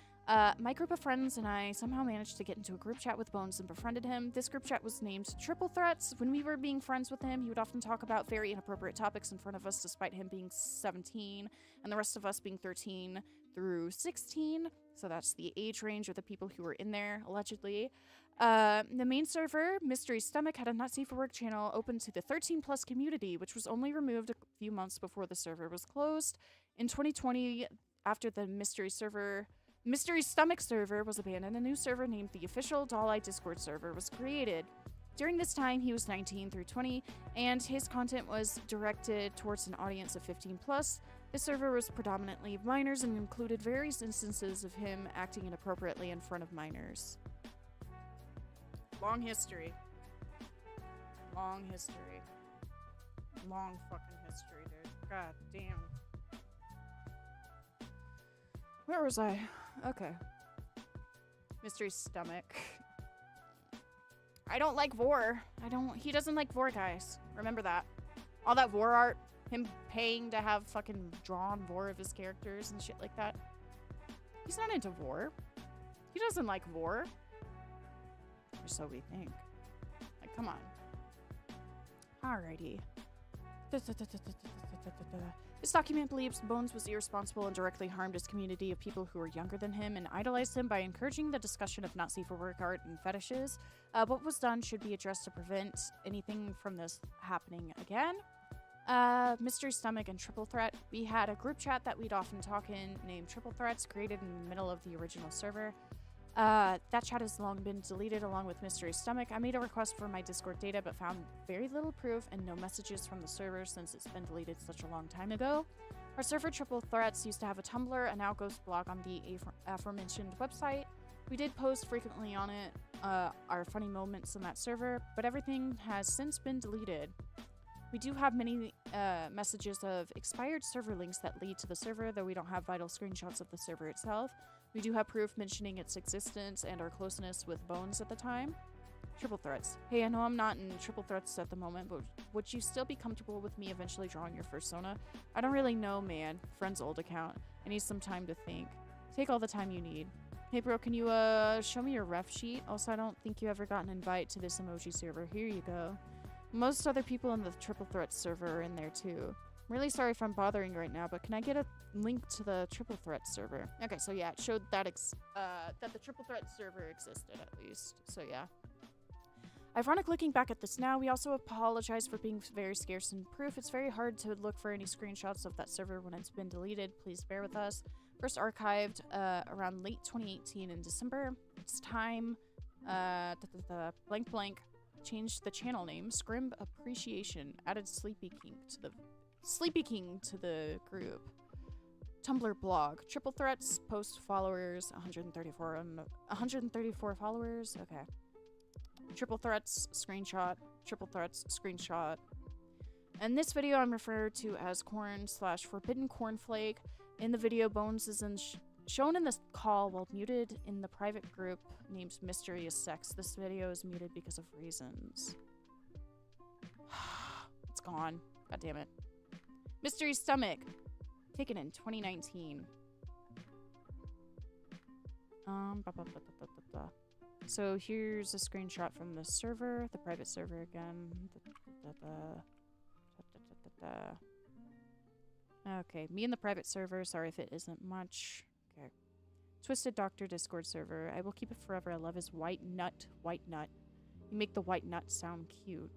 my group of friends and I somehow managed to get into a group chat with Bones and befriended him. This group chat was named Triple Threats. When we were being friends with him, he would often talk about very inappropriate topics in front of us, despite him being 17 and the rest of us being 13 through 16. So that's the age range of the people who were in there, allegedly. The main server, Mystery Stomach, had a Not Safe for Work channel open to the 13+ community, which was only removed a few months before the server was closed. In 2020, after the Mystery Stomach server was abandoned, a new server named the official Doll Eye Discord server was created. During this time, he was 19 through 20, and his content was directed towards an audience of 15+. This server was predominantly of minors and included various instances of him acting inappropriately in front of minors. Long history. Long history. Long fucking history, dude. God damn. Where was I? Okay. Mystery Stomach. I don't like Vore. He doesn't like Vore, guys. Remember that. All that Vore art, him paying to have fucking drawn Vore of his characters and shit like that. He's not into Vore. He doesn't like Vore. Or so we think. Like, come on. Alrighty. This document believes Bones was irresponsible and directly harmed his community of people who were younger than him and idolized him by encouraging the discussion of not safe for work art and fetishes. What was done should be addressed to prevent anything from this happening again. Mystery Stomach and Triple Threat. We had a group chat that we'd often talk in named Triple Threats, created in the middle of the original server. That chat has long been deleted along with Mystery Stomach. I made a request for my Discord data but found very little proof and no messages from the server since it's been deleted such a long time ago. Our server Triple Threats used to have a Tumblr, a now ghost blog on the aforementioned website. We did post frequently on it, our funny moments on that server, but everything has since been deleted. We do have many messages of expired server links that lead to the server, though we don't have vital screenshots of the server itself. We do have proof mentioning its existence and our closeness with Bones at the time. Triple Threats. Hey, I know I'm not in Triple Threats at the moment, but would you still be comfortable with me eventually drawing your fursona? I don't really know, man. Friend's old account. I need some time to think. Take all the time you need. Hey, bro, can you show me your ref sheet? Also, I don't think you ever got an invite to this emoji server. Here you go. Most other people in the Triple Threats server are in there, too. I'm really sorry if I'm bothering right now, but can I get a link to the Triple Threats server? Okay, so yeah, it showed that that the Triple Threats server existed, at least. So yeah. Ironic looking back at this now, we also apologize for being very scarce in proof. It's very hard to look for any screenshots of that server when it's been deleted. Please bear with us. First archived around late 2018 in December. It's time. Blank blank. Changed the channel name. Scrimb Appreciation. Added Sleepykinq to the group. Tumblr blog. Triple Threats. Post followers. 134 followers. Okay. Triple Threats screenshot. Triple Threats screenshot. And this video I'm referred to as corn/forbidden cornflake. In the video, Bones is shown in this call while muted in the private group named Mysterious Sex. This video is muted because of reasons. It's gone. God damn it. Mystery Stomach. Taken in 2019. So here's a screenshot from the server, the private server again. Okay, me and the private server. Sorry if it isn't much. Okay. Twisted Doctor Discord server. I will keep it forever. I love his white nut. White nut. You make the white nut sound cute.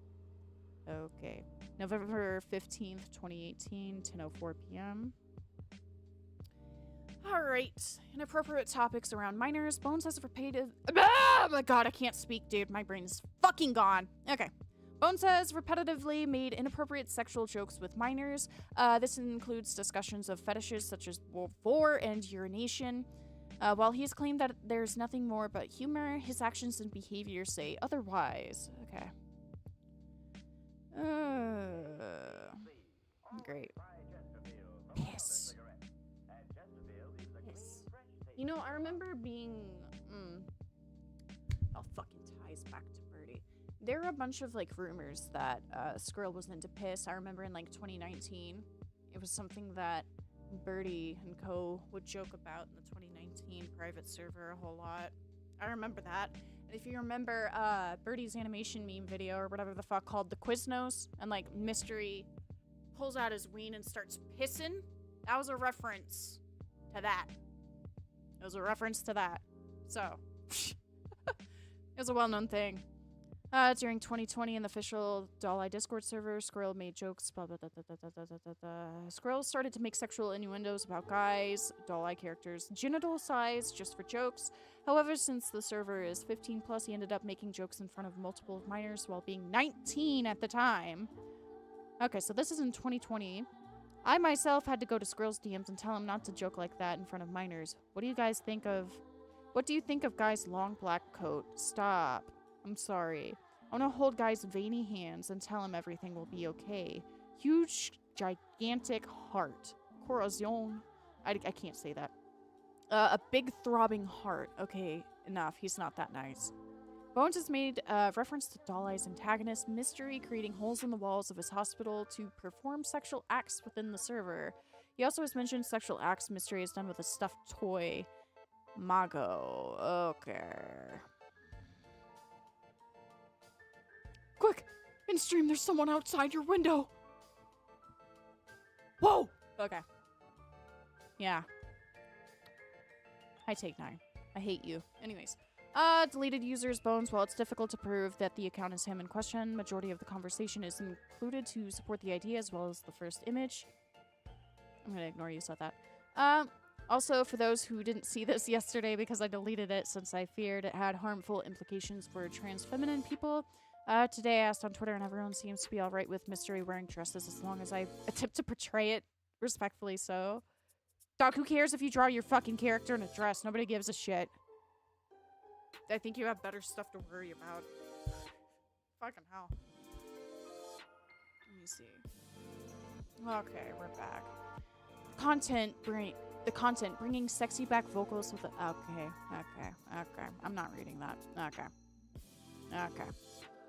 Okay. November 15th, 2018, 10:04 p.m. Alright. Inappropriate topics around minors. Bones has repeated. Oh my god, I can't speak, dude. My brain is fucking gone. Okay. Bones has repetitively made inappropriate sexual jokes with minors. This includes discussions of fetishes such as Vore and urination. While he has claimed that there's nothing more but humor, his actions and behavior say otherwise. Okay. Great. Piss. Piss. You know, I remember being... Oh, fucking ties back to Birdie. There are a bunch of, like, rumors that Squirrel was into piss. I remember in, like, 2019, it was something that Birdie and co would joke about in the 2019 private server a whole lot. I remember that. And if you remember Birdie's animation meme video or whatever the fuck called the Quiznos, and, like, Mystery pulls out his ween and starts pissing, that was a reference to that. It was a reference to that. So, it was a well-known thing. During 2020 in the official Doll Eye Discord server, Squirrel made jokes. Blah, blah, blah, blah, blah, blah, blah, blah. Squirrel started to make sexual innuendos about guys, Doll Eye characters, genital size, just for jokes. However, since the server is 15 plus, he ended up making jokes in front of multiple minors while being 19 at the time. Okay, so this is in 2020. I myself had to go to Squirrel's DMs and tell him not to joke like that in front of minors. What do you guys think of... What do you think of Guy's long black coat? Stop. I'm sorry. I want to hold Guy's veiny hands and tell him everything will be okay. Huge, gigantic heart. Corazon. I can't say that. A big throbbing heart. Okay, enough. He's not that nice. Bones has made reference to Doll Eye's antagonist, Mystery, creating holes in the walls of his hospital to perform sexual acts within the server. He also has mentioned sexual acts Mystery has done with a stuffed toy, Mago. Okay. Quick! In stream, there's someone outside your window! Whoa! Okay. Yeah. I take 9. I hate you. Anyways. Deleted users, Bones. While it's difficult to prove that the account is him in question, majority of the conversation is included to support the idea as well as the first image. I'm gonna ignore you said that. Also, for those who didn't see this yesterday because I deleted it since I feared it had harmful implications for trans feminine people, today I asked on Twitter and everyone seems to be alright with Mystery wearing dresses as long as I attempt to portray it respectfully so. Dog, who cares if you draw your fucking character in a dress? Nobody gives a shit. I think you have better stuff to worry about. Fucking hell. Let me see. Okay, we're back. The content bringing sexy back vocals with the okay. I'm not reading that. Okay.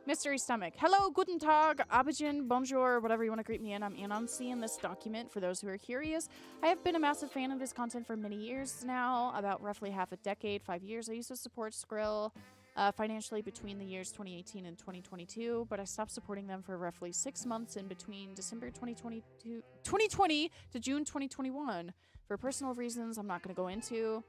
Mystery Stomach. Hello, guten Tag, Abidjan, bonjour, whatever you want to greet me in. I'm Anansi in this document for those who are curious. I have been a massive fan of his content for many years now, about roughly half a decade, 5 years. I used to support Skrill financially between the years 2018 and 2022, but I stopped supporting them for roughly 6 months in between December 2020 to June 2021. For personal reasons I'm not going to go into.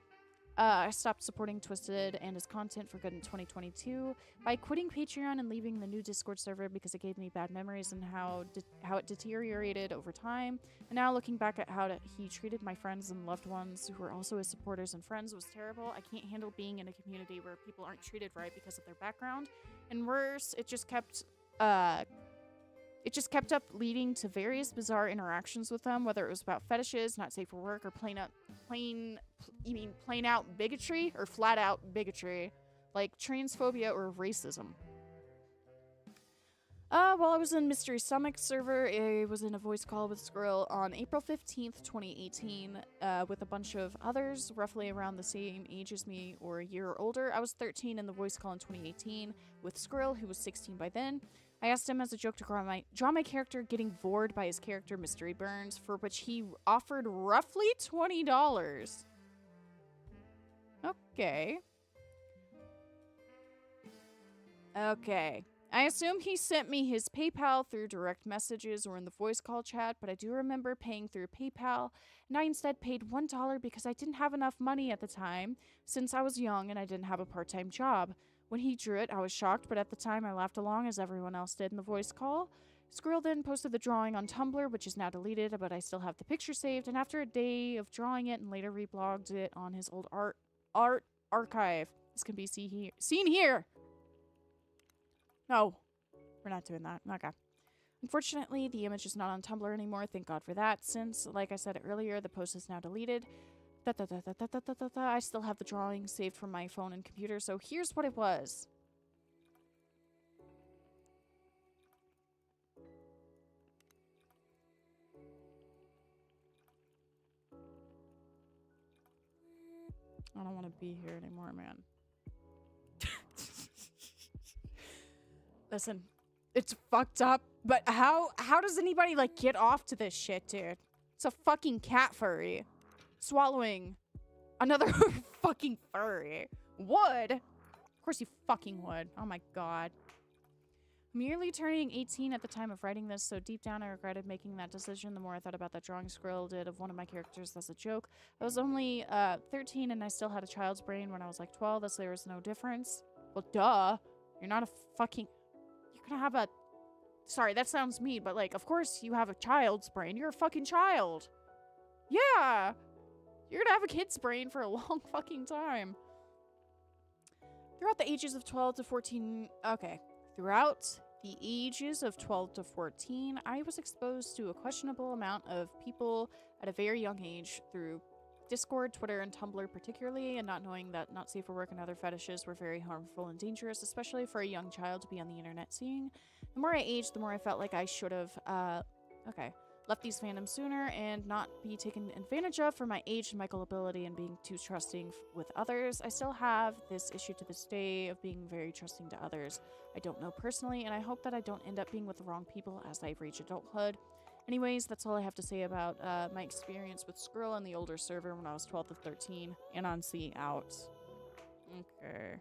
I stopped supporting Twisted and his content for good in 2022 by quitting Patreon and leaving the new Discord server because it gave me bad memories and how it deteriorated over time. And now looking back at how he treated my friends and loved ones who were also his supporters and friends was terrible. I can't handle being in a community where people aren't treated right because of their background. And worse, it just kept up leading to various bizarre interactions with them, whether it was about fetishes, not safe for work, or plain out bigotry, or flat out bigotry, like transphobia or racism. While I was in Mystery Stomach server, I was in a voice call with Squirrel on April 15th, 2018, with a bunch of others, roughly around the same age as me or a year older. I was 13 in the voice call in 2018 with Squirrel, who was 16 by then. I asked him as a joke to draw my character getting vored by his character Mystery Burns, for which he offered roughly $20. Okay. Okay. I assume he sent me his PayPal through direct messages or in the voice call chat, but I do remember paying through PayPal, and I instead paid $1 because I didn't have enough money at the time, since I was young and I didn't have a part-time job. When he drew it, I was shocked, but at the time I laughed along as everyone else did in the voice call. Squirrel then posted the drawing on Tumblr, which is now deleted, but I still have the picture saved, and after a day of drawing it and later reblogged it on his old art archive. This can be seen here. No, we're not doing that. Okay. Unfortunately, the image is not on Tumblr anymore. Thank God for that, since, like I said earlier, the post is now deleted. I still have the drawing saved from my phone and computer, so here's what it was. I don't want to be here anymore, man. Listen, it's fucked up, but how does anybody, like, get off to this shit, dude? It's a fucking cat furry swallowing another fucking furry. Would. Of course you fucking would. Oh my god. Merely turning 18 at the time of writing this, so deep down I regretted making that decision the more I thought about that drawing Squirrel did of one of my characters as a joke. I was only 13 and I still had a child's brain when I was like 12, thus there was no difference. Well, duh. You're not a fucking... You're gonna have a... Sorry, that sounds mean, but like, of course you have a child's brain. You're a fucking child. Yeah. You're gonna have a kid's brain for a long fucking time. Throughout the ages of 12 to 14... Okay. Throughout the ages of 12 to 14, I was exposed to a questionable amount of people at a very young age through Discord, Twitter, and Tumblr particularly, and not knowing that not safe for work and other fetishes were very harmful and dangerous, especially for a young child to be on the internet seeing. The more I aged, the more I felt like I should have, left these fandoms sooner and not be taken advantage of for my age and my gullibility and being too trusting with others. I still have this issue to this day of being very trusting to others I don't know personally, and I hope that I don't end up being with the wrong people as I reach adulthood. Anyways, that's all I have to say about my experience with Squirrel and the older server when I was 12 to 13 and on seeing out. Okay.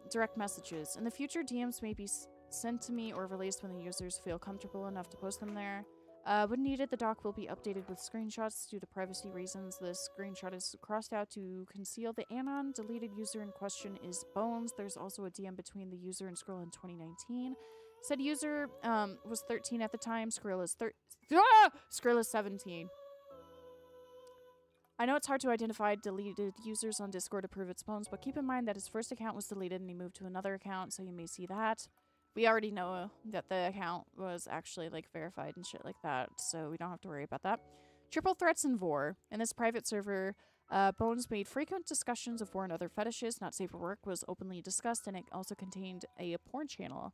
Direct messages. In the future, DMs may be sent to me or released when the users feel comfortable enough to post them there. When needed, the doc will be updated with screenshots due to privacy reasons. This screenshot is crossed out to conceal the anon. Deleted user in question is Bones. There's also a DM between the user and Squirrel in 2019. Said user was 13 at the time. Squirrel is 17. I know it's hard to identify deleted users on Discord to prove it's Bones, but keep in mind that his first account was deleted and he moved to another account, so you may see that. We already know that the account was actually, like, verified and shit like that, so we don't have to worry about that. Triple threats in Vore. In this private server, Bones made frequent discussions of Vore and other fetishes. Not safe for work was openly discussed, and it also contained a porn channel.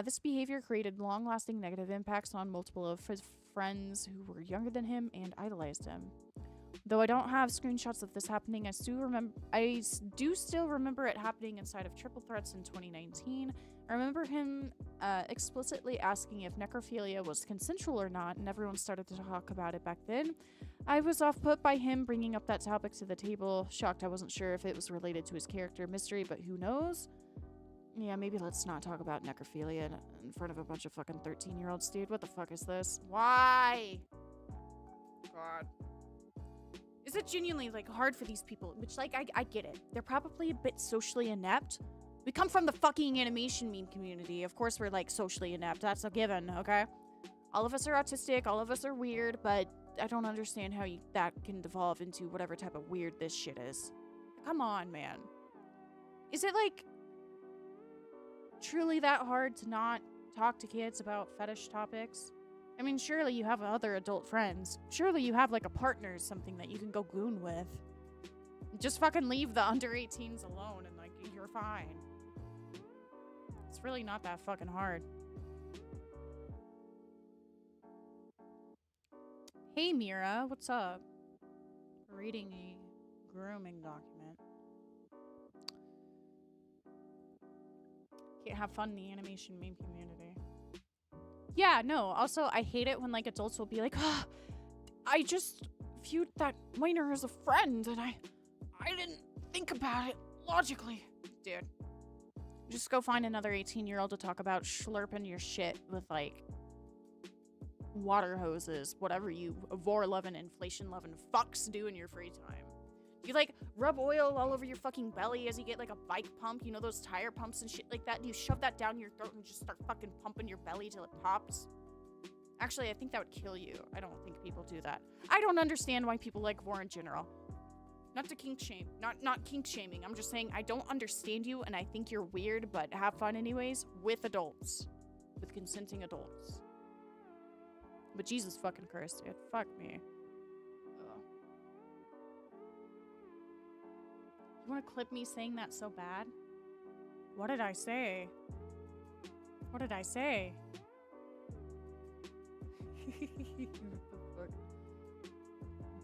This behavior created long-lasting negative impacts on multiple of his friends who were younger than him and idolized him. Though I don't have screenshots of this happening, I do still remember it happening inside of Triple Threats in 2019. I remember him explicitly asking if necrophilia was consensual or not, and everyone started to talk about it back then. I was off-put by him bringing up that topic to the table. Shocked I wasn't sure if it was related to his character mystery, but who knows? Yeah, maybe let's not talk about necrophilia in front of a bunch of fucking 13-year-olds, dude. What the fuck is this? Why? God. Is it genuinely, like, hard for these people? Which, like, I get it. They're probably a bit socially inept. We come from the fucking animation meme community. Of course we're, like, socially inept. That's a given, okay? All of us are autistic. All of us are weird, but I don't understand how that can devolve into whatever type of weird this shit is. Come on, man. Is it, like, truly that hard to not talk to kids about fetish topics? I mean, surely you have other adult friends. Surely you have, like, a partner or something that you can go goon with. Just fucking leave the under 18s alone and, like, you're fine. It's really not that fucking hard. Hey, Mira, what's up? Reading a grooming document. Can't have fun in the animation meme community. Yeah, no, also, I hate it when, like, adults will be like, oh, I just viewed that minor as a friend, and I didn't think about it logically. dude. Just go find another 18-year-old to talk about slurping your shit with, like, water hoses, whatever you Vore-loving, inflation-loving fucks do in your free time. Do you, like, rub oil all over your fucking belly as you get, like, a bike pump? You know those tire pumps and shit like that? Do you shove that down your throat and just start fucking pumping your belly till it pops? Actually, I think that would kill you. I don't think people do that. I don't understand why people like Vore in general. Not to kink shame. Not kink shaming. I'm just saying I don't understand you and I think you're weird, but have fun anyways with adults. With consenting adults. But Jesus fucking Christ, dude. Fuck me. Ugh. You want to clip me saying that so bad? What did I say? What did I say?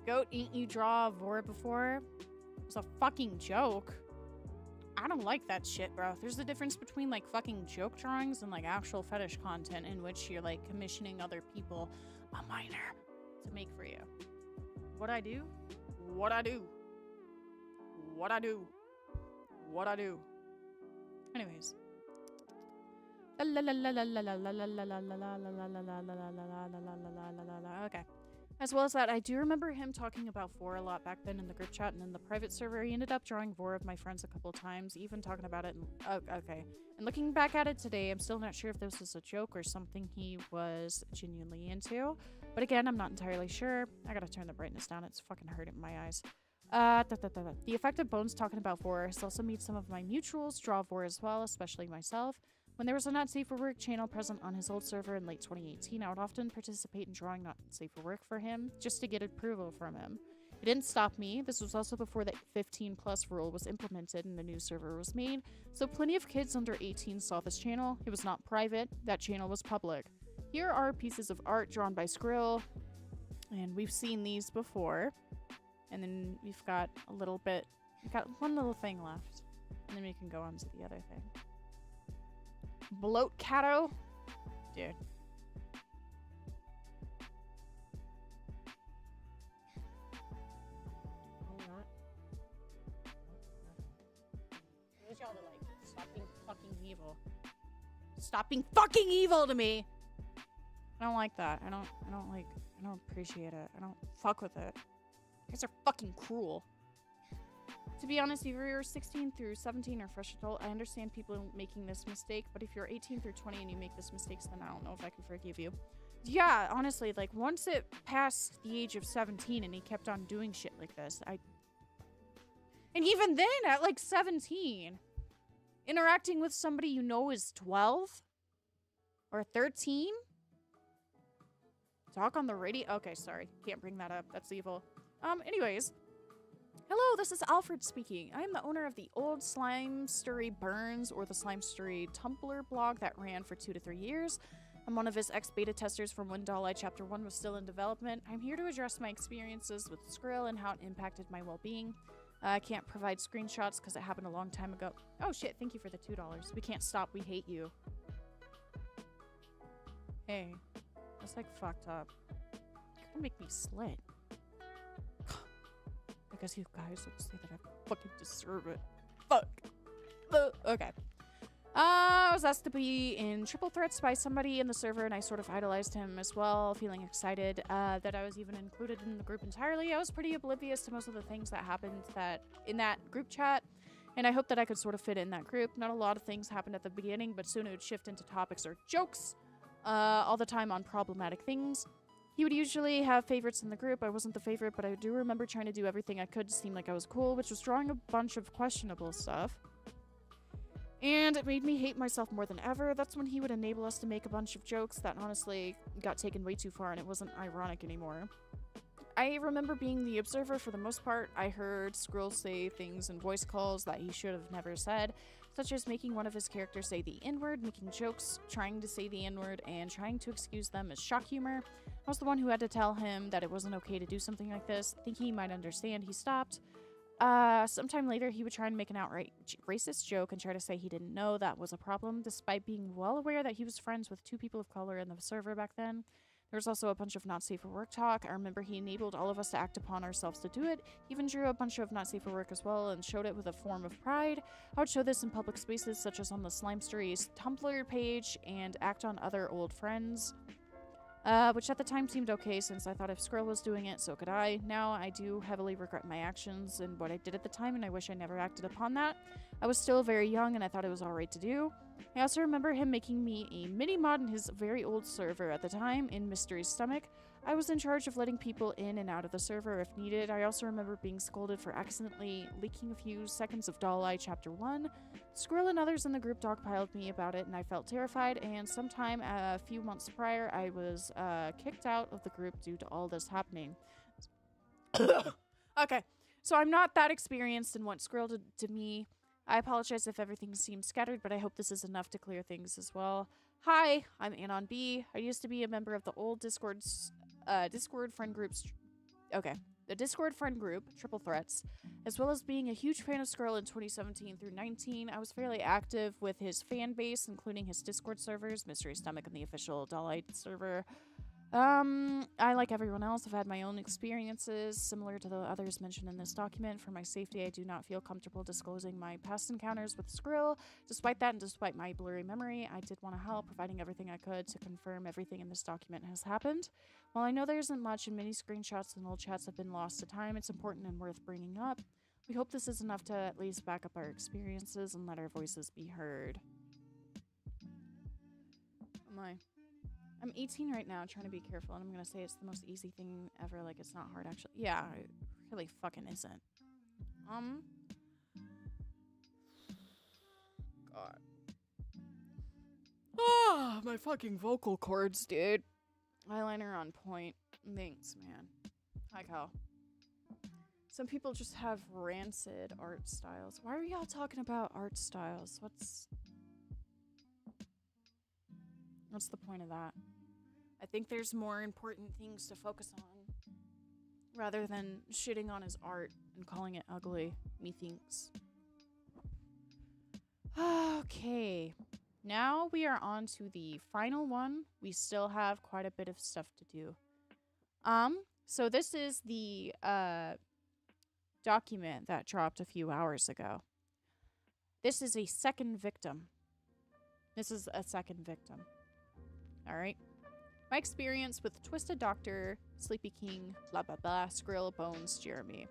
Goat, ain't you draw Vore before? It was a fucking joke. I don't like that shit, bro. There's a difference between, like, fucking joke drawings and, like, actual fetish content in which you're, like, commissioning other people, a minor, to make for you. What I do? What I do? What I do? What I do? Anyways. Okay. As well as that, I do remember him talking about Vore a lot back then in the group chat and in the private server. He ended up drawing Vore of my friends a couple times, even talking about it. Okay. And looking back at it today, I'm still not sure if this was a joke or something he was genuinely into. But again, I'm not entirely sure. I gotta turn the brightness down. It's fucking hurting my eyes. The effect of Bones talking about Vore has also made some of my mutuals draw Vore as well, especially myself. When there was a Not Safe for Work channel present on his old server in late 2018, I would often participate in drawing Not Safe for Work for him, just to get approval from him. It didn't stop me. This was also before the 15+ rule was implemented and the new server was made, so plenty of kids under 18 saw this channel. It was not private, that channel was public. Here are pieces of art drawn by Skrill, and we've seen these before. And then we've got a little bit, we've got one little thing left, and then we can go on to the other thing. GoatCatto? Dude. I need y'all to, like, stop being fucking evil. Stop being fucking evil to me! I don't like that. I don't appreciate it. I don't fuck with it. You guys are fucking cruel. To be honest, if you're 16 through 17 or fresh adult, I understand people making this mistake, but if you're 18 through 20 and you make this mistakes, then I don't know if I can forgive you. Yeah, honestly, like, once it passed the age of 17 and he kept on doing shit like this, And even then, at, like, 17, interacting with somebody you know is 12? Or 13? Talk on the radio? Okay, sorry. Can't bring that up. That's evil. Anyways. Hello, this is Alfred speaking. I am the owner of the old Slimestory Burns, or the Slimestory Tumblr blog that ran for 2 to 3 years. I'm one of his ex-beta testers from when Doll Eye Chapter 1 was still in development. I'm here to address my experiences with Skrill and how it impacted my well-being. I can't provide screenshots because it happened a long time ago. Oh shit, thank you for the $2. We can't stop, we hate you. Hey, that's like fucked up. You're gonna make me slit. I guess you guys would say that I fucking deserve it. Fuck. Okay. I was asked to be in triple threats by somebody in the server, and I sort of idolized him as well, feeling excited that I was even included in the group entirely. I was pretty oblivious to most of the things that happened in that group chat, and I hoped that I could sort of fit in that group. Not a lot of things happened at the beginning, but soon it would shift into topics or jokes all the time on problematic things. He would usually have favorites in the group. I wasn't the favorite, but I do remember trying to do everything I could to seem like I was cool, which was drawing a bunch of questionable stuff. And it made me hate myself more than ever. That's when he would enable us to make a bunch of jokes that honestly got taken way too far and it wasn't ironic anymore. I remember being the observer for the most part. I heard Skrill say things in voice calls that he should have never said, such as making one of his characters say the N-word, making jokes, trying to say the N-word, and trying to excuse them as shock humor. I was the one who had to tell him that it wasn't okay to do something like this. Thinking he might understand, he stopped. Sometime later, he would try and make an outright racist joke and try to say he didn't know that was a problem, despite being well aware that he was friends with 2 people of color in the server back then. There's also a bunch of not safe for work talk. I remember he enabled all of us to act upon ourselves to do it. He even drew a bunch of not safe for work as well and showed it with a form of pride. I would show this in public spaces such as on the Slime Stories Tumblr page and act on other old friends. Which at the time seemed okay since I thought if Skrill was doing it, so could I. Now I do heavily regret my actions and what I did at the time, and I wish I never acted upon that. I was still very young and I thought it was alright to do. I also remember him making me a mini-mod in his very old server at the time in Mystery's stomach. I was in charge of letting people in and out of the server if needed. I also remember being scolded for accidentally leaking a few seconds of Doll Eye Chapter 1. Skrill and others in the group dogpiled me about it and I felt terrified, and sometime a few months prior I was kicked out of the group due to all this happening. Okay, so I'm not that experienced in what Skrill did to me. I apologize if everything seems scattered, but I hope this is enough to clear things as well. Hi, I'm Anon B. I used to be a member of the old Discord friend groups. The Discord friend group, Triple Threats, as well as being a huge fan of Skrill in 2017 through 19. I was fairly active with his fan base, including his Discord servers, Mystery Stomach, and the official Dollite server. I, like everyone else, have had my own experiences similar to the others mentioned in this document. For my safety, I do not feel comfortable disclosing my past encounters with Skrill. Despite that, and despite my blurry memory, I did want to help, providing everything I could to confirm everything in this document has happened. While I know there isn't much and many screenshots and old chats have been lost to time, it's important and worth bringing up. We hope this is enough to at least back up our experiences and let our voices be heard. I'm 18 right now, trying to be careful, and I'm gonna say it's the most easy thing ever, like it's not hard actually. Yeah, it really fucking isn't. God. Ah, my fucking vocal cords, dude. Eyeliner on point. Thanks, man. Hi, Cal. Some people just have rancid art styles. Why are y'all talking about art styles? What's the point of that? I think there's more important things to focus on rather than shitting on his art and calling it ugly, methinks. Okay. Now we are on to the final one. We still have quite a bit of stuff to do. So this is the document that dropped a few hours ago. This is a second victim. All right. My experience with Twisted Doctor, Sleepykinq, blah blah blah, Skrill, Bones, Jeremy.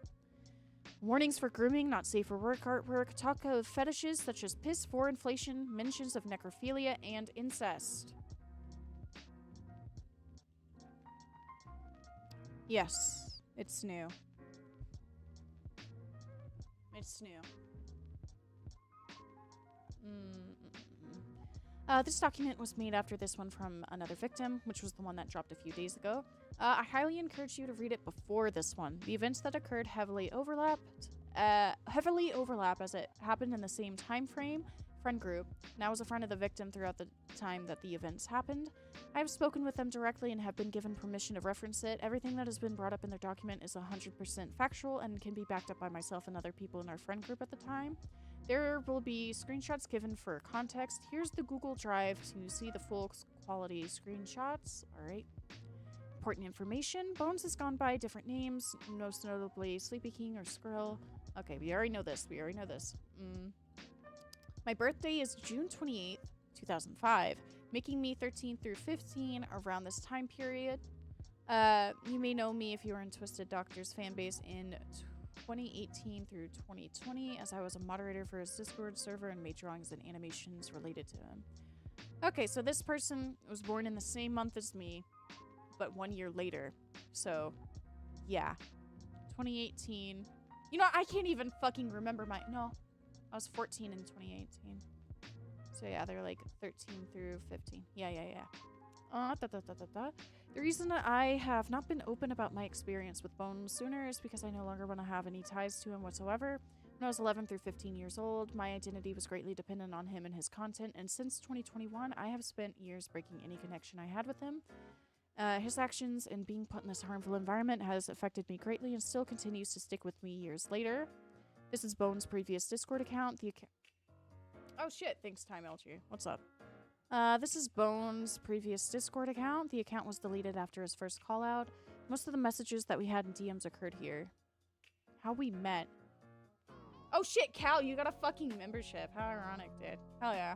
Warnings for grooming, not safe for work artwork, talk of fetishes such as piss, Vore inflation, mentions of necrophilia, and incest. Yes, it's new. It's new. This document was made after this one from another victim, which was the one that dropped a few days ago. I highly encourage you to read it before this one. The events that occurred heavily overlap as it happened in the same time frame, friend group, and I was a friend of the victim throughout the time that the events happened. I have spoken with them directly and have been given permission to reference it. Everything that has been brought up in their document is 100% factual and can be backed up by myself and other people in our friend group at the time. There will be screenshots given for context. Here's the Google Drive to see the full quality screenshots. Alright. Important information. Bones has gone by different names, most notably Sleepykinq or Skrill. Okay, we already know this. My birthday is June 28th, 2005, making me 13 through 15 around this time period. You may know me if you were in Twisted Doctor's fanbase in 2018 through 2020, as I was a moderator for his Discord server and made drawings and animations related to him. Okay, so this person was born in the same month as me, but 1 year later. So, yeah. 2018. You know, I can't even fucking remember no. I was 14 in 2018. So yeah, they're like 13 through 15. Yeah. The reason that I have not been open about my experience with Bones sooner is because I no longer want to have any ties to him whatsoever. When I was 11 through 15 years old, my identity was greatly dependent on him and his content, and since 2021, I have spent years breaking any connection I had with him. His actions and being put in this harmful environment has affected me greatly and still continues to stick with me years later. This is Bones' previous Discord account. Oh shit, thanks Time LG. What's up? This is Bones' previous Discord account. The account was deleted after his first call out. Most of the messages that we had in DMs occurred here. How we met. Oh shit, Cal, you got a fucking membership. How ironic, dude. Hell yeah.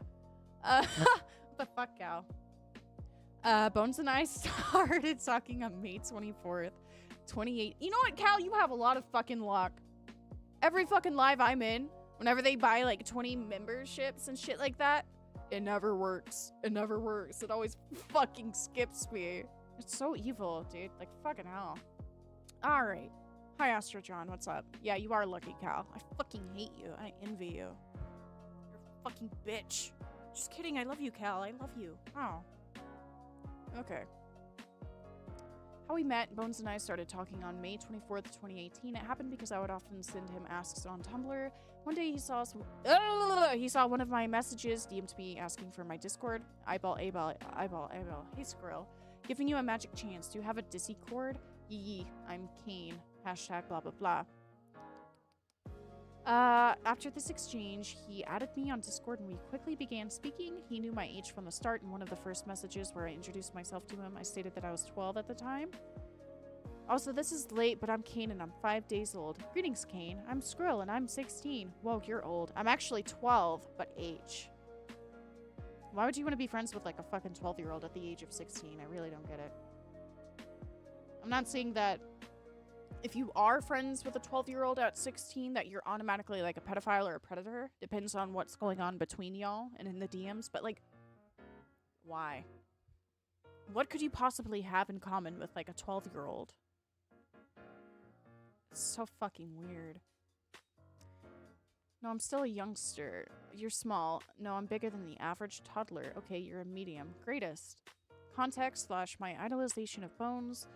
What the fuck, Cal? Bones and I started talking on May 24th, 28. You know what, Cal? You have a lot of fucking luck. Every fucking live I'm in, whenever they buy like 20 memberships and shit like that, it never works. It never works. It always fucking skips me. It's so evil, dude. Like, fucking hell. Alright. Hi, Astro John. What's up? Yeah, you are lucky, Cal. I fucking hate you. I envy you. You're a fucking bitch. Just kidding. I love you, Cal. I love you. Oh. Okay. How we met, Bones and I started talking on May 24th, 2018. It happened because I would often send him asks on Tumblr. One day he saw one of my messages, DM'd me asking for my Discord. Eyeball. Hey, Squirrel. Giving you a magic chance. Do you have a Dizzy cord? Yee, I'm Kane. Hashtag blah blah blah. After this exchange, he added me on Discord and we quickly began speaking. He knew my age from the start. In one of the first messages where I introduced myself to him, I stated that I was 12 at the time. Also, this is late, but I'm Kane and I'm 5 days old. Greetings, Kane. I'm Skrill and I'm 16. Whoa, you're old. I'm actually 12, but age. Why would you want to be friends with like a fucking 12-year-old at the age of 16? I really don't get it. I'm not saying that if you are friends with a 12-year-old at 16 that you're automatically like a pedophile or a predator. Depends on what's going on between y'all and in the DMs. But like, why? What could you possibly have in common with like a 12-year-old? It's so fucking weird. No, I'm still a youngster. You're small. No, I'm bigger than the average toddler. Okay, you're a medium. Greatest. Context / my idolization of Bones.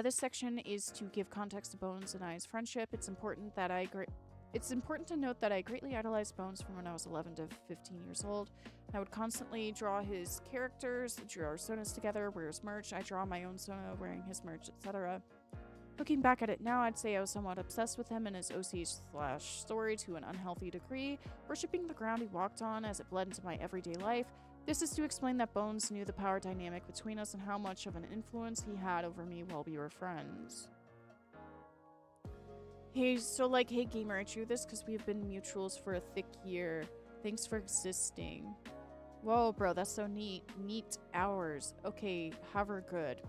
This section is to give context to Bones and I's friendship. It's important to note that I greatly idolized Bones from when I was 11 to 15 years old. I would constantly draw his characters, draw our sonas together, wear his merch. I draw my own sona wearing his merch, etc. Looking back at it now, I'd say I was somewhat obsessed with him and his OC / story to an unhealthy degree, worshipping the ground he walked on as it bled into my everyday life. This is to explain that Bones knew the power dynamic between us and how much of an influence he had over me while we were friends. Hey, so like, hey gamer, I drew this because we've been mutuals for a thick year. Thanks for existing. Whoa, bro, that's so neat. Neat hours. Okay, hover good.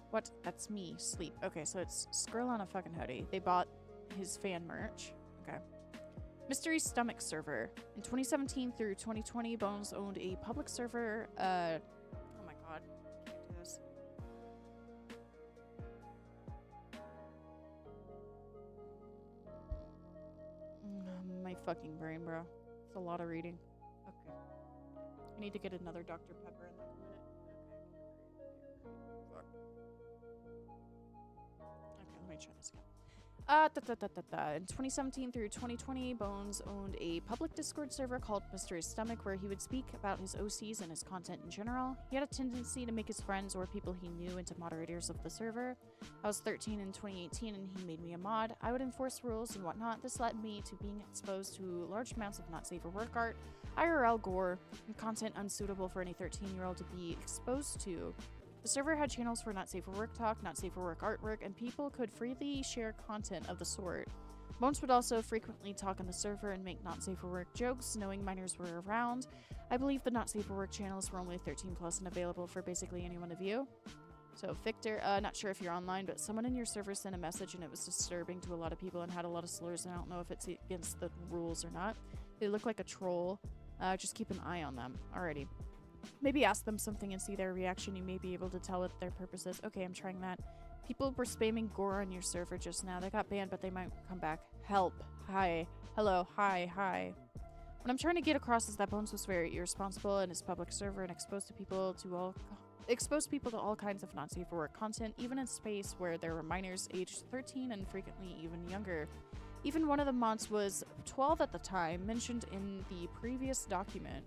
What? That's me. Sleep. Okay, so it's Skrill on a fucking hoodie. They bought his fan merch. Okay. Mystery Stomach server. In 2017 through 2020, Bones owned a public server. Oh my god. Can't do this. My fucking brain, bro. It's a lot of reading. Okay. I need to get another Dr. Pepper in like a minute. Okay. Fuck. Okay, let me try this again. In 2017 through 2020, Bones owned a public Discord server called Mystery Stomach where he would speak about his OCs and his content in general. He had a tendency to make his friends or people he knew into moderators of the server. I was 13 in 2018 and he made me a mod. I would enforce rules and whatnot. This led me to being exposed to large amounts of not safe for work art, IRL gore, and content unsuitable for any 13-year-old to be exposed to. The server had channels for not safe for work talk, not safe for work artwork, and people could freely share content of the sort. Bones would also frequently talk on the server and make not safe for work jokes, knowing minors were around. I believe the not safe for work channels were only 13 plus and available for basically anyone to view. So Victor, not sure if you're online, but someone in your server sent a message and it was disturbing to a lot of people and had a lot of slurs, and I don't know if it's against the rules or not. They look like a troll. Just keep an eye on them. Alrighty. Maybe ask them something and see their reaction. You may be able to tell what their purpose is. Okay, I'm trying that. People were spamming gore on your server just now. They got banned, but they might come back. Help. Hi. Hello. Hi. Hi. What I'm trying to get across is that Bones was very irresponsible in his public server and exposed people to all kinds of not safe for work content, even in space where there were minors aged 13 and frequently even younger. Even one of the mods was 12 at the time, mentioned in the previous document.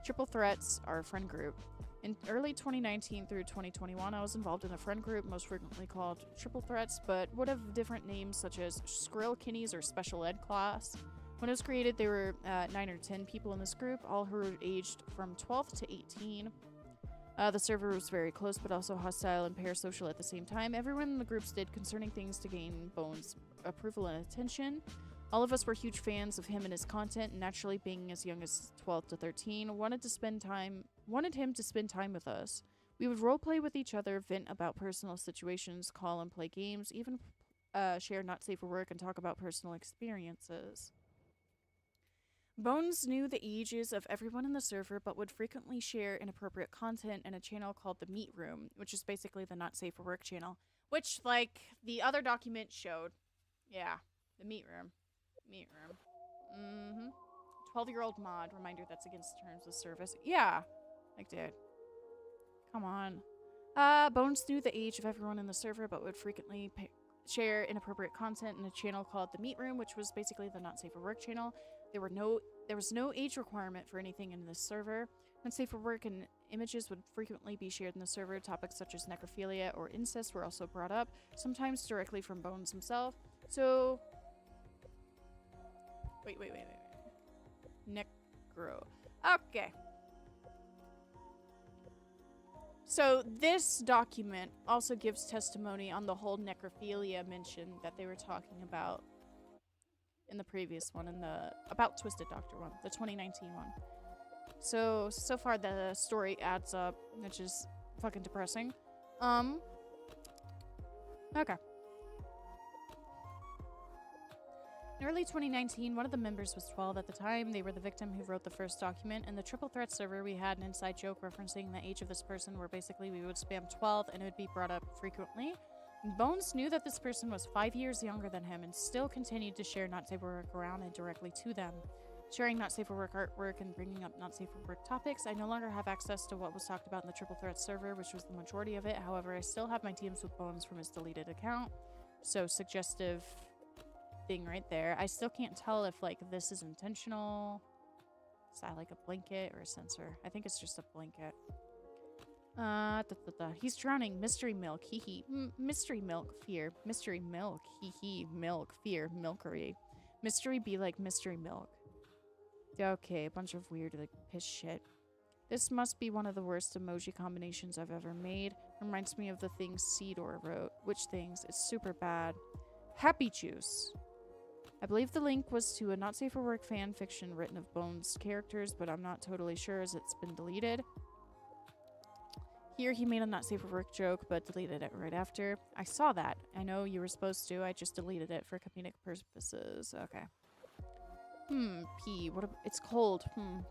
Triple Threats, our friend group. In early 2019 through 2021, I was involved in a friend group most frequently called Triple Threats, but would have different names such as Skrill Kinnies or Special Ed Class. When it was created, there were 9 or 10 people in this group, all who were aged from 12 to 18. The server was very close, but also hostile and parasocial at the same time. Everyone in the groups did concerning things to gain Bones' approval and attention. All of us were huge fans of him and his content, and naturally, being as young as 12 to 13, wanted him to spend time with us. We would roleplay with each other, vent about personal situations, call and play games, even share not safe for work and talk about personal experiences. Bones knew the ages of everyone in the server, but would frequently share inappropriate content in a channel called the Meat Room, which is basically the not safe for work channel, which, like, the other document showed. Yeah, the Meat Room. Meat Room. 12-year-old mod. Reminder that's against terms of service. Yeah. Like, dude. Come on. Bones knew the age of everyone in the server, but would frequently share inappropriate content in a channel called the Meat Room, which was basically the not safe for work channel. There was no age requirement for anything in this server. Unsafe for work and images would frequently be shared in the server. Topics such as necrophilia or incest were also brought up, sometimes directly from Bones himself. So... Wait. Necro. Okay. So this document also gives testimony on the whole necrophilia mention that they were talking about in the previous one, in the About Twisted Doctor one, the 2019 one. So far the story adds up, which is fucking depressing. Okay. In early 2019, one of the members was 12 at the time. They were the victim who wrote the first document. In the Triple Threat server, we had an inside joke referencing the age of this person, where basically we would spam 12 and it would be brought up frequently. Bones knew that this person was 5 years younger than him and still continued to share not safe for work around and directly to them. Sharing not safe for work artwork and bringing up not safe for work topics. I no longer have access to what was talked about in the Triple Threat server, which was the majority of it. However, I still have my DMs with Bones from his deleted account. So suggestive thing right there. I still can't tell if, like, this is intentional. Is that like a blanket or a sensor? I think it's just a blanket. He's drowning. Mystery milk. Hee hee. Mystery milk. Fear. Mystery milk. Hee hee. Milk. Fear. Milkery. Mystery be like mystery milk. Okay, a bunch of weird, like, piss shit. This must be one of the worst emoji combinations I've ever made. Reminds me of the things Cedor wrote. Which things? It's super bad. Happy juice. I believe the link was to a not safe for work fan fiction written of Bones characters, but I'm not totally sure as it's been deleted. Here he made a not safe for work joke, but deleted it right after. I saw that. I know you were supposed to. I just deleted it for comedic purposes. Okay. Pee. It's cold.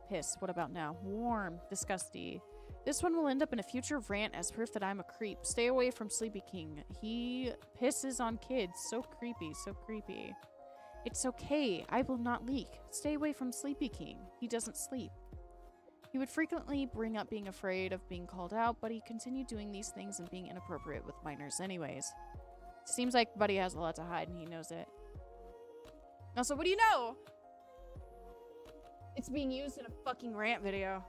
Piss. What about now? Warm. Disgusty. This one will end up in a future rant as proof that I'm a creep. Stay away from Sleepykinq. He pisses on kids. So creepy. So creepy. It's okay. I will not leak. Stay away from Sleepykinq. He doesn't sleep. He would frequently bring up being afraid of being called out, but he continued doing these things and being inappropriate with minors anyways. Seems like Buddy has a lot to hide and he knows it. Also, what do you know? It's being used in a fucking rant video.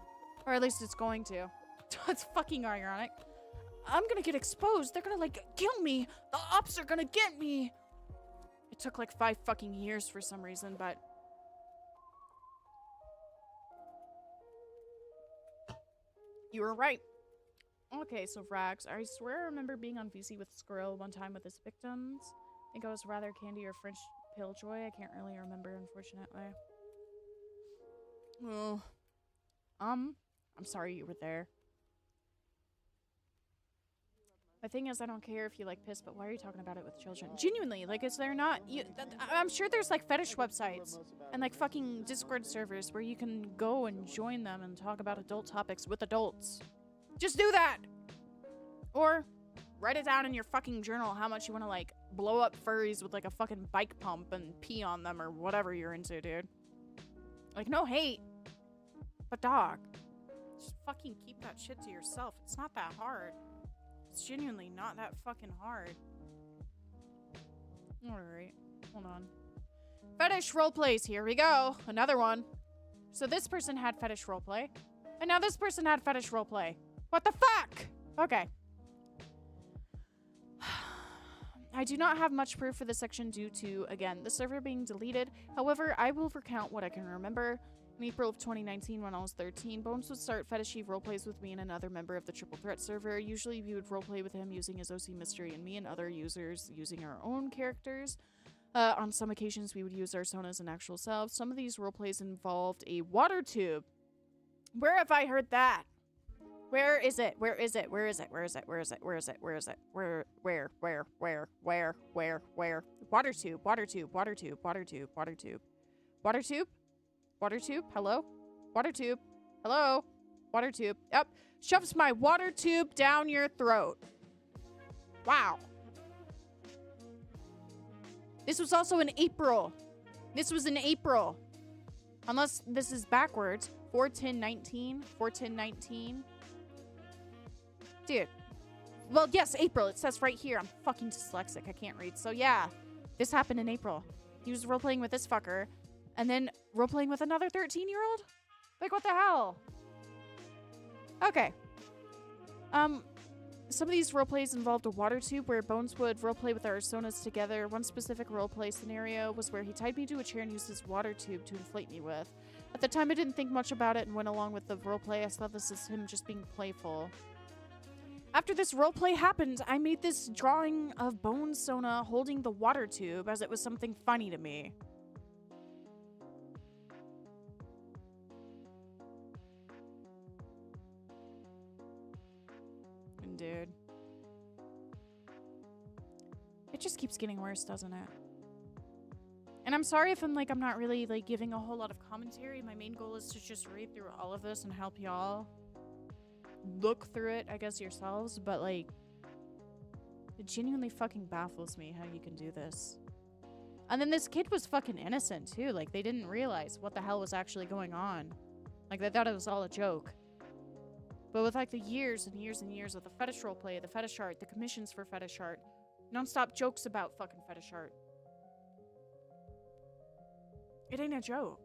Or at least it's going to. It's fucking ironic. I'm gonna get exposed. They're gonna, like, kill me. The ops are gonna get me. It took like 5 fucking years for some reason, but... You were right. Okay, so Rags. I swear I remember being on VC with Squirrel one time with his victims. I think I was rather Candy or French Pilljoy. I can't really remember, unfortunately. Well, I'm sorry you were there. The thing is, I don't care if you like piss, but why are you talking about it with children? Genuinely, like, is there not... I'm sure there's, like, fetish websites and, like, fucking Discord servers where you can go and join them and talk about adult topics with adults. Just do that! Or write it down in your fucking journal how much you want to, like, blow up furries with, like, a fucking bike pump and pee on them or whatever you're into, dude. Like, no hate. But, dog, just fucking keep that shit to yourself. It's not that hard. It's genuinely not that fucking hard. Alright, hold on. Fetish roleplays, here we go. Another one. So this person had fetish roleplay. And now this person had fetish roleplay. What the fuck? Okay. I do not have much proof for this section due to, again, the server being deleted. However, I will recount what I can remember. In April of 2019, when I was 13, Bones would start fetishy roleplays with me and another member of the Triple Threat server. Usually, we would roleplay with him using his OC Mystery and me and other users using our own characters. On some occasions, we would use our personas and actual selves. Some of these roleplays involved a water tube. Where have I heard that? Where is it? Where is it? Where is it? Where is it? Where is it? Where is it? Where is it? Where? Water tube, water tube, water tube, water tube, water tube. Water tube? Water tube? Hello? Water tube? Hello? Water tube. Yep. Shoves my water tube down your throat. Wow. This was also in April. This was in April. Unless this is backwards. 4/10/19. 4/10/19. Dude. Well, yes, April. It says right here. I'm fucking dyslexic. I can't read. So, yeah. This happened in April. He was roleplaying with this fucker. And then roleplaying with another 13-year-old? Like, what the hell? Okay. Some of these roleplays involved a water tube where Bones would roleplay with our personas together. One specific roleplay scenario was where he tied me to a chair and used his water tube to inflate me with. At the time, I didn't think much about it and went along with the roleplay. I saw this as him just being playful. After this roleplay happened, I made this drawing of Bones Sona holding the water tube as it was something funny to me. Dude. It just keeps getting worse, doesn't it? And I'm sorry if I'm not really giving a whole lot of commentary. My main goal is to just read through all of this and help y'all look through it, I guess, yourselves. But it genuinely fucking baffles me how you can do this. And then this kid was fucking innocent too. They didn't realize what the hell was actually going on. They thought it was all a joke. But with the years and years and years of the fetish roleplay, the fetish art, the commissions for fetish art, non-stop jokes about fucking fetish art. It ain't a joke.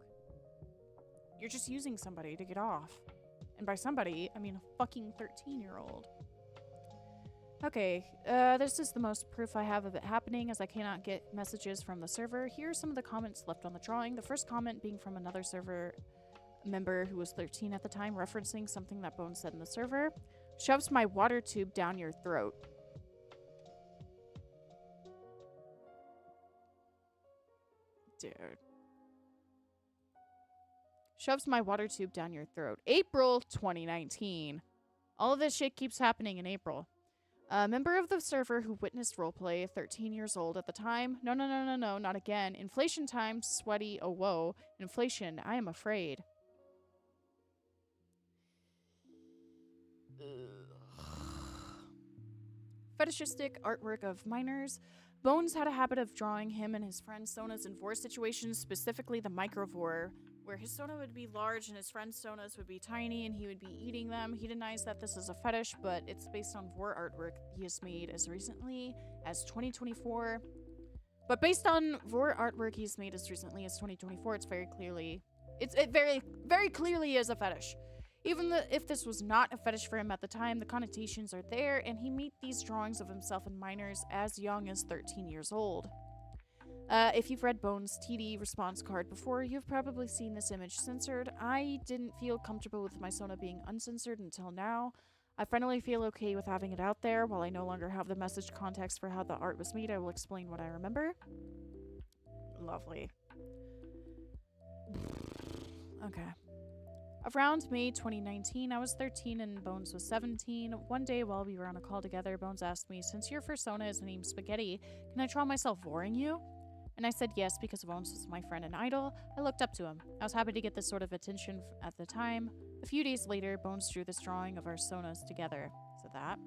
You're just using somebody to get off. And by somebody, I mean a fucking 13-year-old. Okay, this is the most proof I have of it happening, as I cannot get messages from the server. Here are some of the comments left on the drawing. The first comment being from another server member who was 13 at the time, referencing something that Bones said in the server. Shoves my water tube down your throat. Dude. Shoves my water tube down your throat. April 2019. All of this shit keeps happening in April. A member of the server who witnessed roleplay, 13 years old at the time. No, not again. Inflation time, sweaty, oh whoa. Inflation, I am afraid. Fetishistic artwork of minors. Bones had a habit of drawing him and his friend Sona's in Vore situations, specifically the micro Vore, where his Sona would be large and his friend's Sonas would be tiny and he would be eating them. He denies that this is a fetish, but it's based on Vore artwork he has made as recently as 2024. But based on Vore artwork he's made as recently as 2024, it's very clearly... It very clearly is a fetish. Even if this was not a fetish for him at the time, the connotations are there, and he made these drawings of himself and minors as young as 13 years old. If you've read Bones' TD response card before, you've probably seen this image censored. I didn't feel comfortable with my Sona being uncensored until now. I finally feel okay with having it out there. While I no longer have the message context for how the art was made, I will explain what I remember. Lovely. Okay. Around May 2019, I was 13 and Bones was 17. One day while we were on a call together, Bones asked me, "Since your persona is named Spaghetti, can I draw myself voring you?" And I said yes because Bones was my friend and idol. I looked up to him. I was happy to get this sort of attention at the time. A few days later, Bones drew this drawing of our sonas together. So that.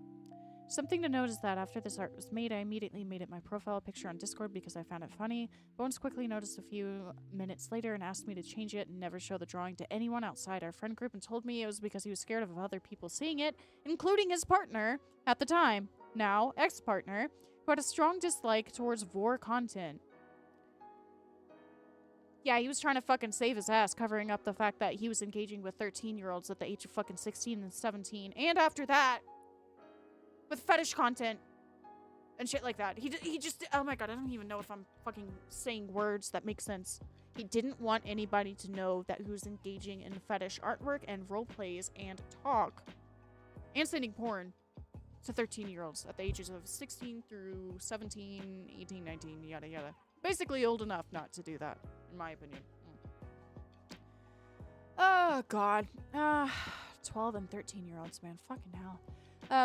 Something to note is that after this art was made, I immediately made it my profile picture on Discord because I found it funny. Bones quickly noticed a few minutes later and asked me to change it and never show the drawing to anyone outside our friend group, and told me it was because he was scared of other people seeing it, including his partner at the time, now ex-partner, who had a strong dislike towards Vore content. Yeah, he was trying to fucking save his ass, covering up the fact that he was engaging with 13-year-olds at the age of fucking 16 and 17, and after that, with fetish content. and shit like that. He just, oh my god, I don't even know if I'm fucking saying words that make sense. He didn't want anybody to know that he was engaging in fetish artwork and role plays and talk and sending porn to 13-year-olds at the ages of 16 through 17, 18, 19, yada yada. Basically old enough not to do that, in my opinion. Oh god. 12 and 13-year-olds, man. Fucking hell.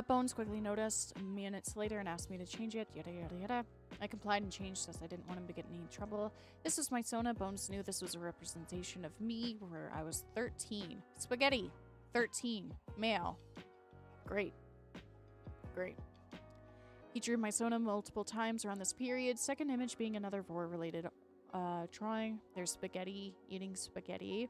Bones quickly noticed minutes later and asked me to change it, yada yada yada. I complied and changed as I didn't want him to get in any trouble. This was my Sona. Bones knew this was a representation of me where I was 13. Spaghetti. 13. Male. Great. Great. He drew my Sona multiple times around this period. Second image being another Vore-related drawing. There's spaghetti eating spaghetti.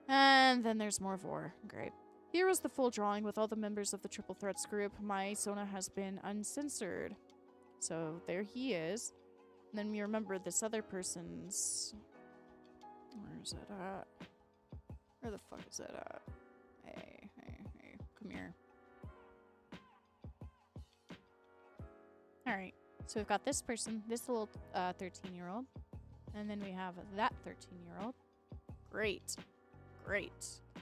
And then there's more Vore. Great. Here was the full drawing with all the members of the Triple Threats group. My Sona has been uncensored. So there he is. And then we remember this other person's... Where's it at? Where the fuck is it at? Hey. Come here. Alright. So we've got this person, this little 13-year-old. And then we have that 13-year-old. Great.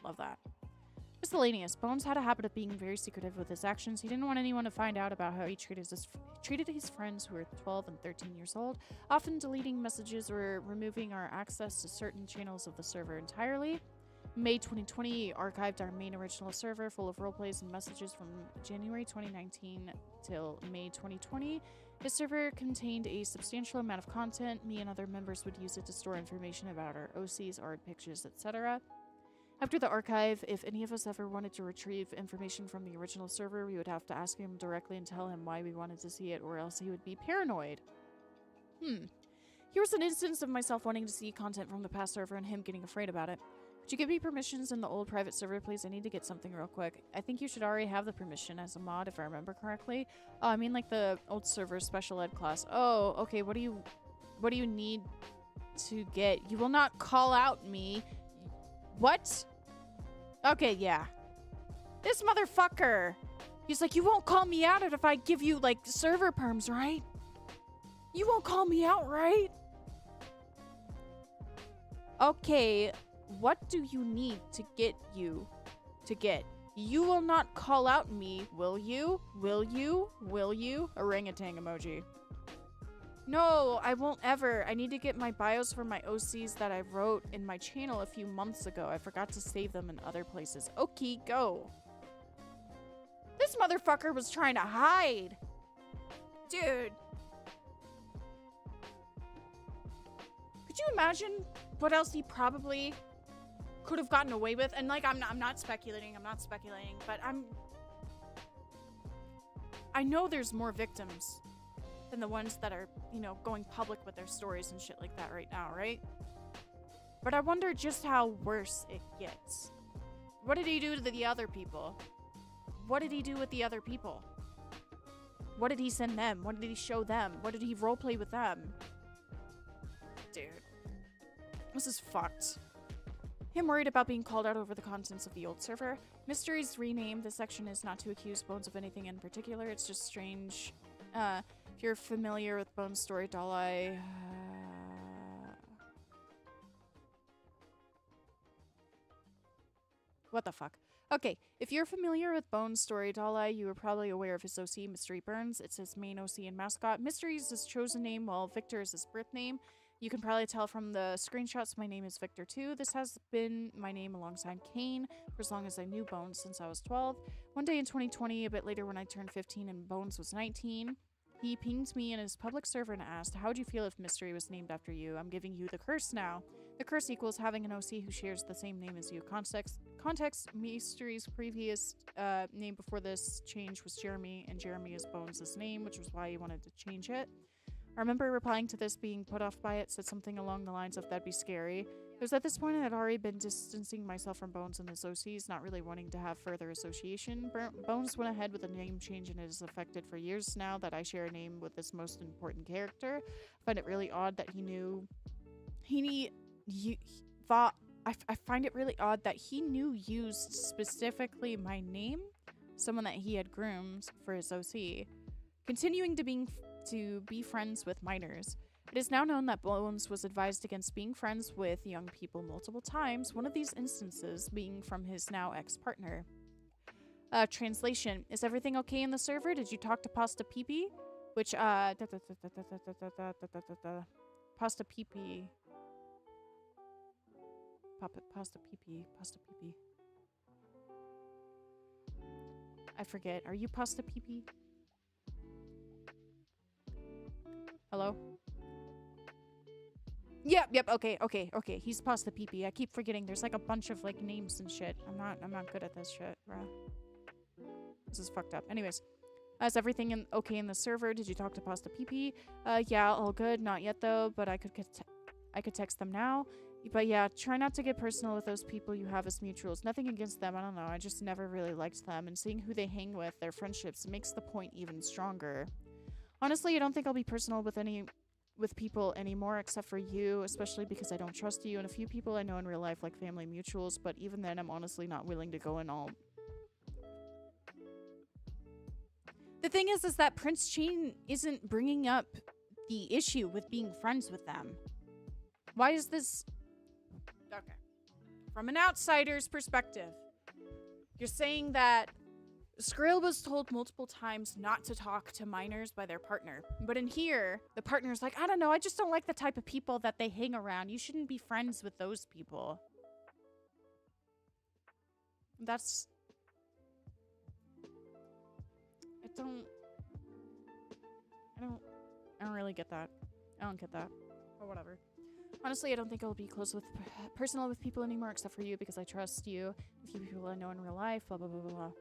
Love that. Miscellaneous. Bones had a habit of being very secretive with his actions. He didn't want anyone to find out about how he treated his friends who were 12 and 13 years old, often deleting messages or removing our access to certain channels of the server entirely. May 2020, he archived our main original server full of roleplays and messages from January 2019 till May 2020. His server contained a substantial amount of content. Me and other members would use it to store information about our OCs, art, pictures, etc. After the archive, if any of us ever wanted to retrieve information from the original server, we would have to ask him directly and tell him why we wanted to see it, or else he would be paranoid. Here was an instance of myself wanting to see content from the past server and him getting afraid about it. Could you give me permissions in the old private server, please? I need to get something real quick. I think you should already have the permission as a mod, if I remember correctly. Oh, I mean like the old server special ed class. Oh, okay, what do you need to get? You will not call out me. What? Okay, yeah. This motherfucker. He's like, you won't call me out if I give you, like, server perms, right? You won't call me out, right? Okay, what do you need to get you to get? You will not call out me, will you? Will you? Will you? Orangutan emoji. No, I won't ever. I need to get my bios for my OCs that I wrote in my channel a few months ago. I forgot to save them in other places. Okay, go. This motherfucker was trying to hide. Dude. Could you imagine what else he probably could have gotten away with? And like, I'm not speculating, but I know there's more victims than the ones that are, you know, going public with their stories and shit like that right now, right? But I wonder just how worse it gets. What did he do to the other people? What did he do with the other people? What did he send them? What did he show them? What did he roleplay with them? Dude. This is fucked. Him worried about being called out over the contents of the old server. Mysteries renamed. This section is not to accuse Bones of anything in particular. It's just strange. If you're familiar with Bones' story, Dalai... What the fuck? Okay, if you're familiar with Bones' story, Dalai, you are probably aware of his OC, Mystery Burns. It's his main OC and mascot. Mystery is his chosen name, while Victor is his birth name. You can probably tell from the screenshots my name is Victor too. This has been my name alongside Kane for as long as I knew Bones, since I was 12. One day in 2020, a bit later when I turned 15 and Bones was 19, he pinged me in his public server and asked, how would you feel if Mystery was named after you? I'm giving you the curse now. The curse equals having an OC who shares the same name as you. Context, Mystery's previous name before this change was Jeremy, and Jeremy is Bones' name, which was why he wanted to change it. I remember replying to this, being put off by it, said something along the lines of, that'd be scary. It was at this point I had already been distancing myself from Bones and his OCs, not really wanting to have further association. Bones went ahead with a name change and it has affected for years now that I share a name with this most important character. I find it really odd that I find it really odd that he used specifically my name, someone that he had groomed for his OC. continuing to be friends with minors. It is now known that Bones was advised against being friends with young people multiple times, one of these instances being from his now ex-partner. Translation. Is everything okay in the server? Did you talk to Pasta Peepee? Which, Pasta Peepee. Pasta Peepee. I forget. Are you Pasta Peepee? Hello? Yep, okay. He's Pasta Peepee. I keep forgetting. There's like a bunch of like names and shit. I'm not good at this shit, bruh. This is fucked up. Anyways, is everything okay in the server? Did you talk to Pasta Peepee? Yeah, all good. Not yet though, but I could text them now. But yeah, try not to get personal with those people you have as mutuals. Nothing against them, I don't know. I just never really liked them, and seeing who they hang with, their friendships, makes the point even stronger. Honestly, I don't think I'll be personal with people anymore except for you, especially because I don't trust you and a few people I know in real life like family mutuals, but even then I'm honestly not willing to go in all. The thing is that Prince Chain isn't bringing up the issue with being friends with them. Why is this? Okay. From an outsider's perspective, you're saying that Skrill was told multiple times not to talk to minors by their partner. But in here, the partner's like, I don't know, I just don't like the type of people that they hang around. You shouldn't be friends with those people. That's... I don't really get that. I don't get that. Or whatever. Honestly, I don't think I'll be personal with people anymore except for you because I trust you. A few people I know in real life, blah, blah, blah, blah, blah.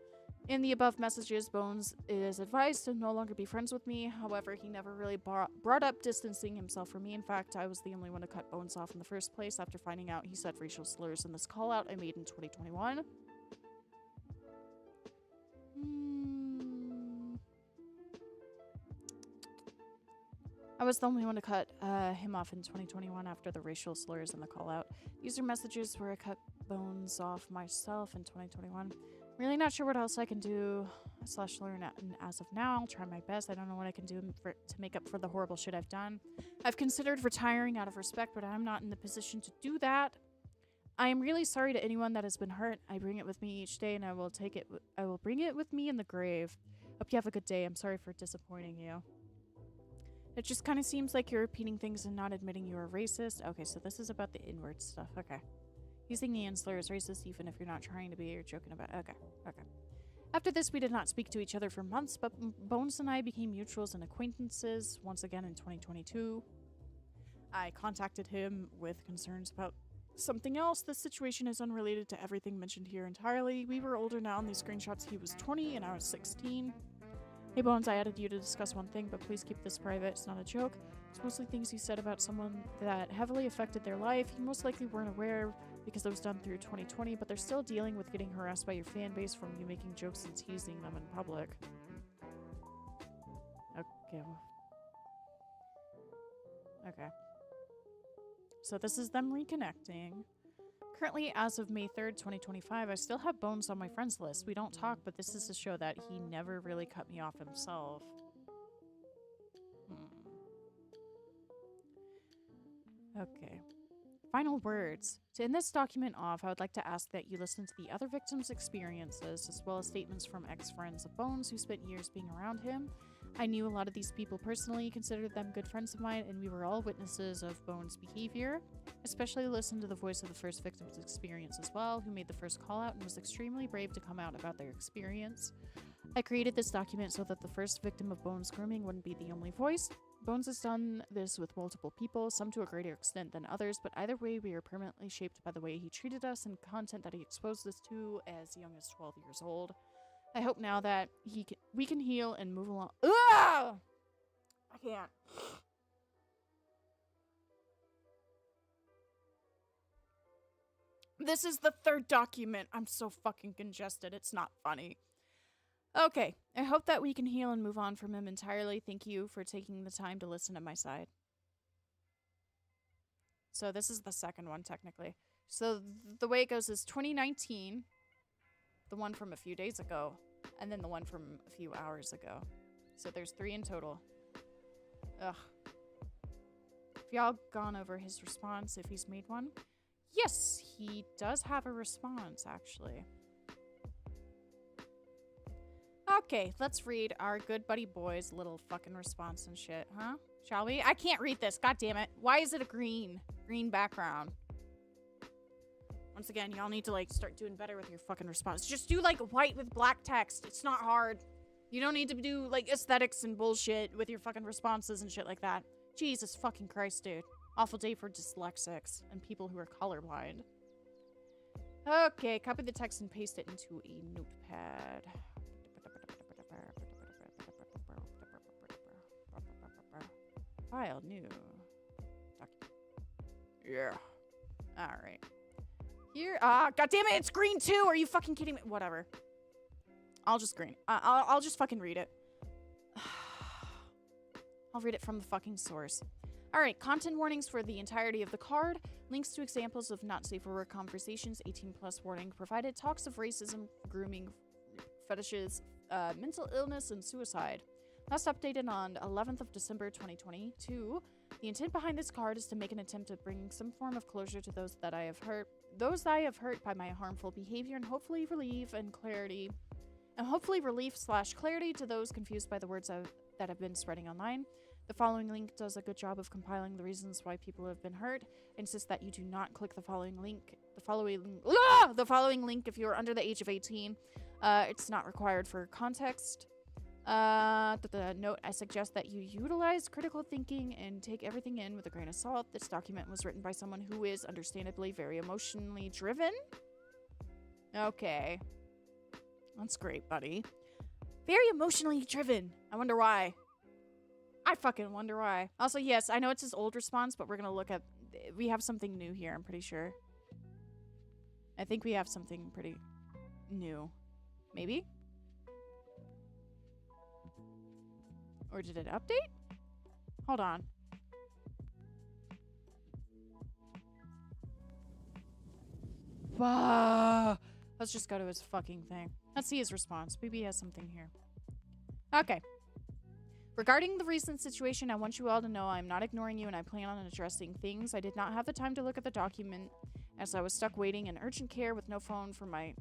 In the above messages, Bones is advised to no longer be friends with me. However, he never really brought up distancing himself from me. In fact, I was the only one to cut Bones off in the first place after finding out he said racial slurs in this call-out I made in 2021. I was the only one to cut him off in 2021 after the racial slurs and the call-out. These are messages where I cut Bones off myself in 2021. Really not sure what else I can do / learn as of now. I'll try my best. I don't know what I can do to make up for the horrible shit I've done. I've considered retiring out of respect, but I'm not in the position to do that. I am really sorry to anyone that has been hurt. I bring it with me each day, and I will bring it with me in the grave. Hope you have a good day. I'm sorry for disappointing you. It just kind of seems like you're repeating things and not admitting you are racist. Okay, so this is about the N-word stuff. Okay. Using the N-slur is racist even if you're not trying to be or joking about it. Okay. After this, we did not speak to each other for months, but Bones and I became mutuals and acquaintances once again in 2022. I contacted him with concerns about something else. This situation is unrelated to everything mentioned here entirely. We were older now. In these screenshots, he was 20 and I was 16. Hey Bones, I added you to discuss one thing, but please keep this private. It's not a joke. It's mostly things you said about someone that heavily affected their life. You most likely weren't aware because it was done through 2020, but they're still dealing with getting harassed by your fan base from you making jokes and teasing them in public. Okay. So this is them reconnecting. Currently, as of May 3rd, 2025, I still have Bones on my friends list. We don't talk, but this is to show that he never really cut me off himself. Okay. Final words. To end this document off, I would like to ask that you listen to the other victims' experiences, as well as statements from ex-friends of Bones who spent years being around him. I knew a lot of these people personally, considered them good friends of mine, and we were all witnesses of Bones' behavior. Especially listen to the voice of the first victim's experience as well, who made the first call out and was extremely brave to come out about their experience. I created this document so that the first victim of Bones' grooming wouldn't be the only voice. Bones has done this with multiple people, some to a greater extent than others, but either way we are permanently shaped by the way he treated us and content that he exposed us to as young as 12 years old. I hope now that we can heal and move along. Ugh! I can't. This is the third document. I'm so fucking congested. It's not funny. Okay. I hope that we can heal and move on from him entirely. Thank you for taking the time to listen to my side. So this is the second one, technically. So the way it goes is 2019... the one from a few days ago, and then the one from a few hours ago. So there's 3 in total. Ugh. Have y'all gone over his response if he's made one? Yes, he does have a response, actually. Okay, let's read our good buddy boy's little fucking response and shit, huh? Shall we? I can't read this, god damn it. Why is it a green background? Once again, y'all need to, like, start doing better with your fucking response. Just do, like, white with black text. It's not hard. You don't need to do, like, aesthetics and bullshit with your fucking responses and shit like that. Jesus fucking Christ, dude. Awful day for dyslexics and people who are colorblind. Okay, copy the text and paste it into a notepad. File, new. Yeah. Alright. Here, god damn it, it's green too! Are you fucking kidding me? Whatever. I'll just green. I'll just fucking read it. I'll read it from the fucking source. Alright, content warnings for the entirety of the card. Links to examples of not safe for work conversations. 18+ warning provided. Talks of racism, grooming, fetishes, mental illness, and suicide. Last updated on 11th of December 2022. The intent behind this card is to make an attempt to bring some form of closure to those that I have hurt by my harmful behavior, and hopefully relief / clarity to those confused by the words that have been spreading online. The following link does a good job of compiling the reasons why people have been hurt. I insist that you do not click the following link. The following link if you are under the age of 18. It's not required for context. Note, I suggest that you utilize critical thinking and take everything in with a grain of salt. This document was written by someone who is understandably very emotionally driven. Okay. That's great, buddy. Very emotionally driven. I wonder why. I fucking wonder why. Also, yes, I know it's his old response, but we're gonna look at... We have something new here, I'm pretty sure. I think we have something pretty new. Maybe? Or did it update? Hold on. Let's just go to his fucking thing. Let's see his response. Maybe he has something here. Okay. Regarding the recent situation, I want you all to know I'm not ignoring you and I plan on addressing things. I did not have the time to look at the document as I was stuck waiting in urgent care with no phone for my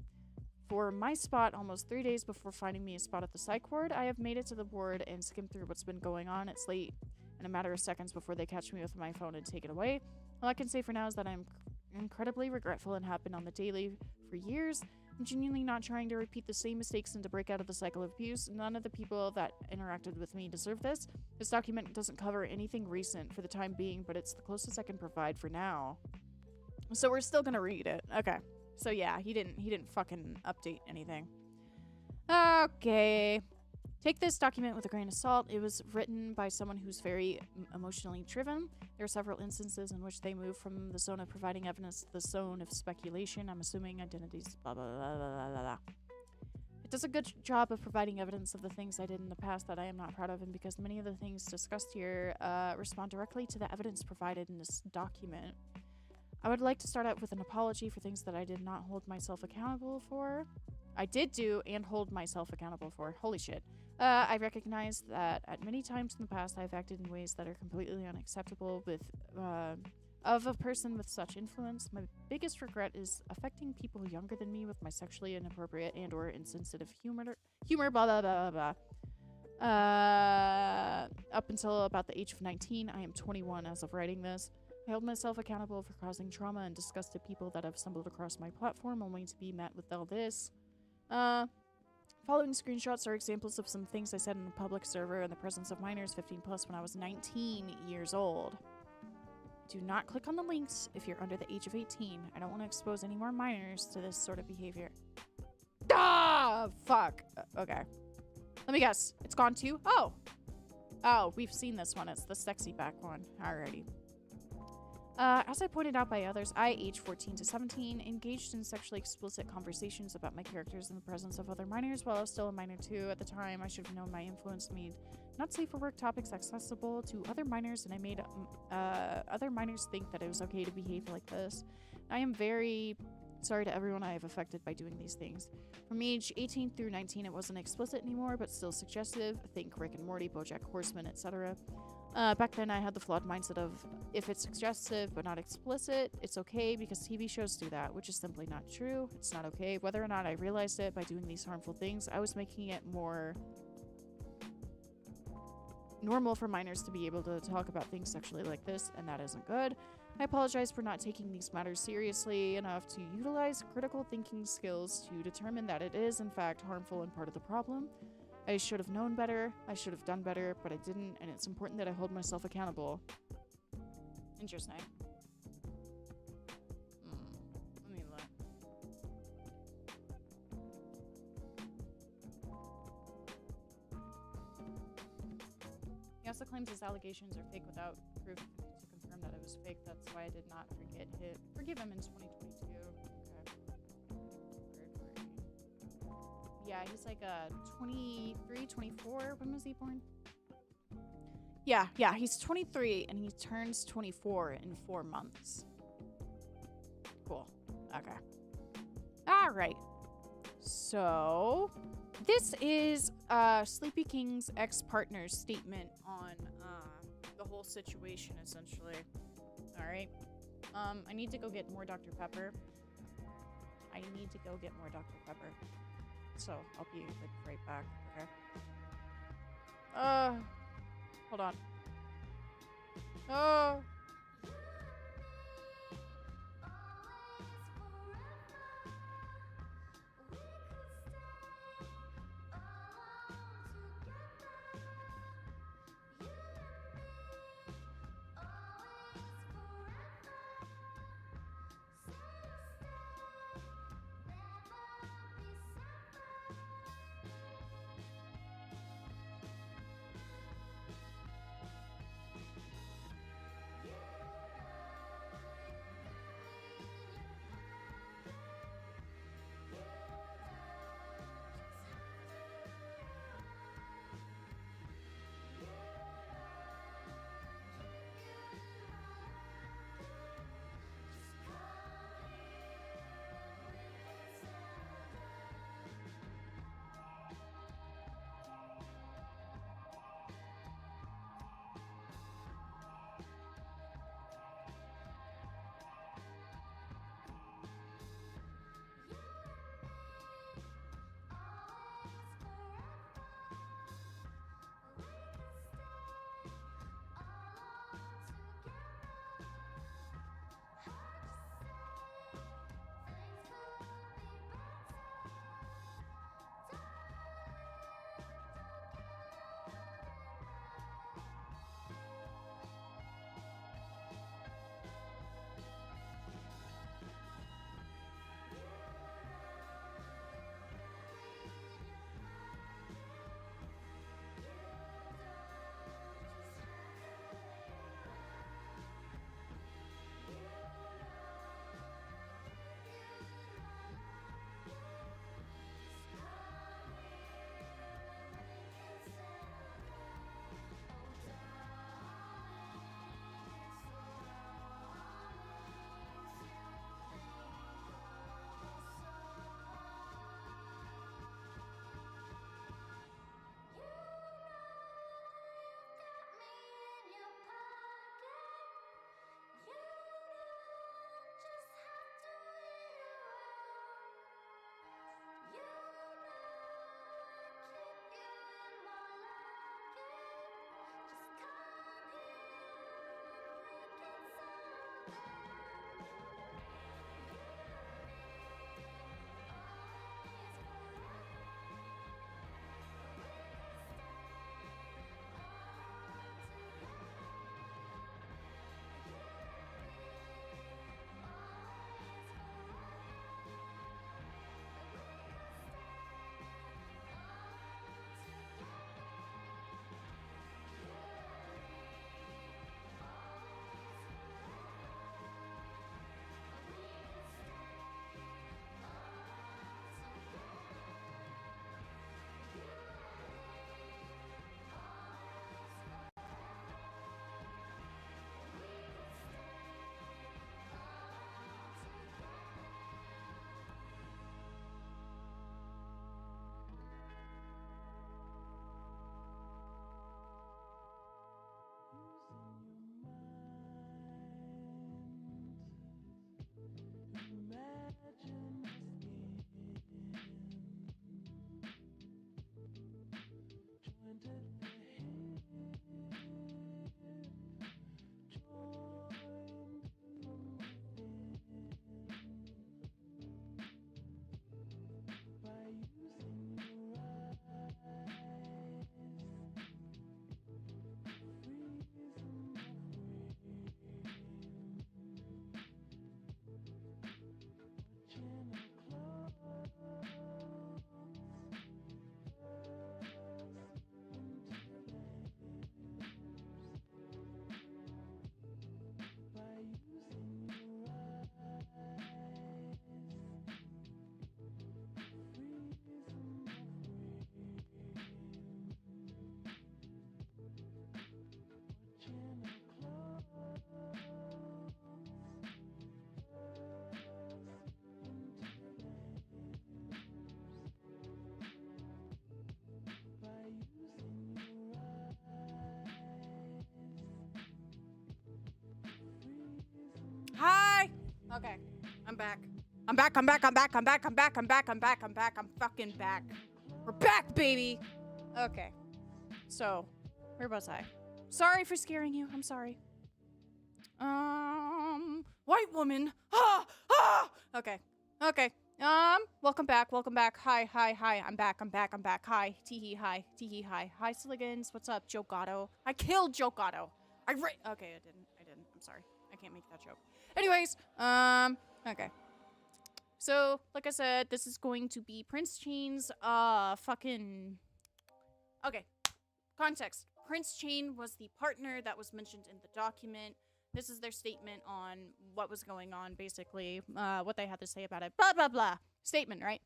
spot almost 3 days before finding me a spot at the psych ward. I have made it to the ward and skimmed through what's been going on. It's late in a matter of seconds before they catch me with my phone and take it away. All I can say for now is that I'm incredibly regretful and have been on the daily for years. I'm genuinely not trying to repeat the same mistakes and to break out of the cycle of abuse. None of the people that interacted with me deserve this. This document doesn't cover anything recent for the time being, but it's the closest I can provide for now. So we're still gonna read it. Okay. So yeah, he didn't fucking update anything. Okay. Take this document with a grain of salt. It was written by someone who's very emotionally driven. There are several instances in which they move from the zone of providing evidence to the zone of speculation. I'm assuming identities, blah, blah, blah, blah, blah, blah. It does a good job of providing evidence of the things I did in the past that I am not proud of, and because many of the things discussed here respond directly to the evidence provided in this document. I would like to start out with an apology for things that I did not hold myself accountable for. I did do and hold myself accountable for. Holy shit. I recognize that at many times in the past I've acted in ways that are completely unacceptable of a person with such influence. My biggest regret is affecting people younger than me with my sexually inappropriate and or insensitive humor blah blah blah blah blah. Up until about the age of 19, I am 21 as of writing this. I hold myself accountable for causing trauma and disgust to people that have stumbled across my platform only to be met with all this. Following screenshots are examples of some things I said in a public server in the presence of minors 15 plus when I was 19 years old. Do not click on the links if you're under the age of 18. I don't want to expose any more minors to this sort of behavior. Ah! Fuck. Okay. Let me guess. It's gone too? Oh! Oh, we've seen this one. It's the sexy back one. Alrighty. As I pointed out by others, I, aged 14 to 17, engaged in sexually explicit conversations about my characters in the presence of other minors while I was still a minor too. At the time, I should have known my influence made not safe for work topics accessible to other minors, and I made other minors think that it was okay to behave like this. I am very Sorry to everyone I have affected by doing these things. From age 18 through 19, it wasn't explicit anymore, but still suggestive. Think Rick and Morty, BoJack Horseman, etc. Back then, I had the flawed mindset of, if it's suggestive but not explicit, it's okay because TV shows do that, which is simply not true. It's not okay. Whether or not I realized it by doing these harmful things, I was making it more normal for minors to be able to talk about things sexually like this, and that isn't good. I apologize for not taking these matters seriously enough to utilize critical thinking skills to determine that it is, in fact, harmful and part of the problem. I should have known better, I should have done better, but I didn't, and it's important that I hold myself accountable. Interesting. Let me look. He also claims his allegations are fake without proof to confirm that it was fake. That's why I did not forgive him in 2022. Yeah, he's like 23, 24. When was he born? Yeah, he's 23 and he turns 24 in 4 months. Cool. Okay. All right. So, this is Sleepykinq's ex-partner's statement on the whole situation, essentially. All right. I need to go get more Dr. Pepper. So, I'll be, like, right back, okay? Hold on. Okay, I'm back. I'm back. I'm back. I'm back. I'm back. I'm back. I'm back. I'm back. I'm back. I'm fucking back. We're back, baby. Okay. So, where was I? Sorry for scaring you. I'm sorry. White woman. Okay. Okay. Welcome back. Welcome back. Hi. I'm back. Hi. Teehee. Hi. Teehee. Hi. Hi, Sliggins. What's up, GoatCatto? I killed GoatCatto. Okay, I didn't. I'm sorry. I can't make that joke. Anyways, okay. So, like I said, this is going to be Prince Chain's, Okay. Context. Prince Chain was the partner that was mentioned in the document. This is their statement on what was going on, basically. What they had to say about it. Blah, blah, blah. Statement, right?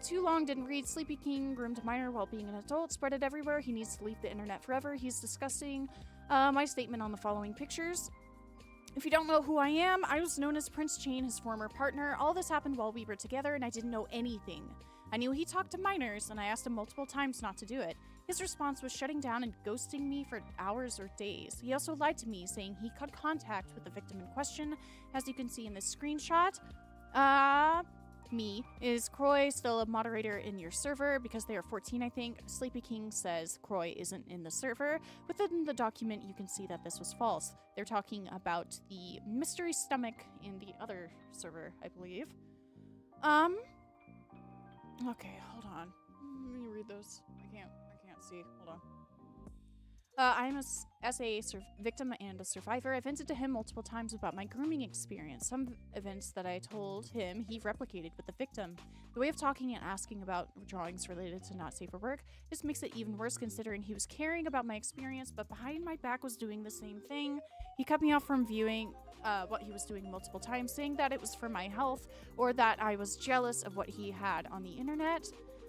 Too long didn't read. Sleepykinq groomed a minor while being an adult. Spread it everywhere. He needs to leave the internet forever. He's disgusting. My statement on the following pictures. If you don't know who I am, I was known as Prince Chain, his former partner. All this happened while we were together, and I didn't know anything. I knew he talked to minors, and I asked him multiple times not to do it. His response was shutting down and ghosting me for hours or days. He also lied to me, saying he cut contact with the victim in question. As you can see in this screenshot, me. Is Croy still a moderator in your server? Because they are 14, I think. Sleepykinq says Croy isn't in the server. Within the document, you can see that this was false. They're talking about the mystery stomach in the other server, I believe. Okay, hold on. Let me read this. I can't see. Hold on. I am as a victim and a survivor. I vented to him multiple times about my grooming experience. Some events that I told him, he replicated with the victim. The way of talking and asking about drawings related to not safe for work, this makes it even worse considering he was caring about my experience, but behind my back was doing the same thing. He cut me off from viewing what he was doing multiple times, saying that it was for my health or that I was jealous of what he had on the internet.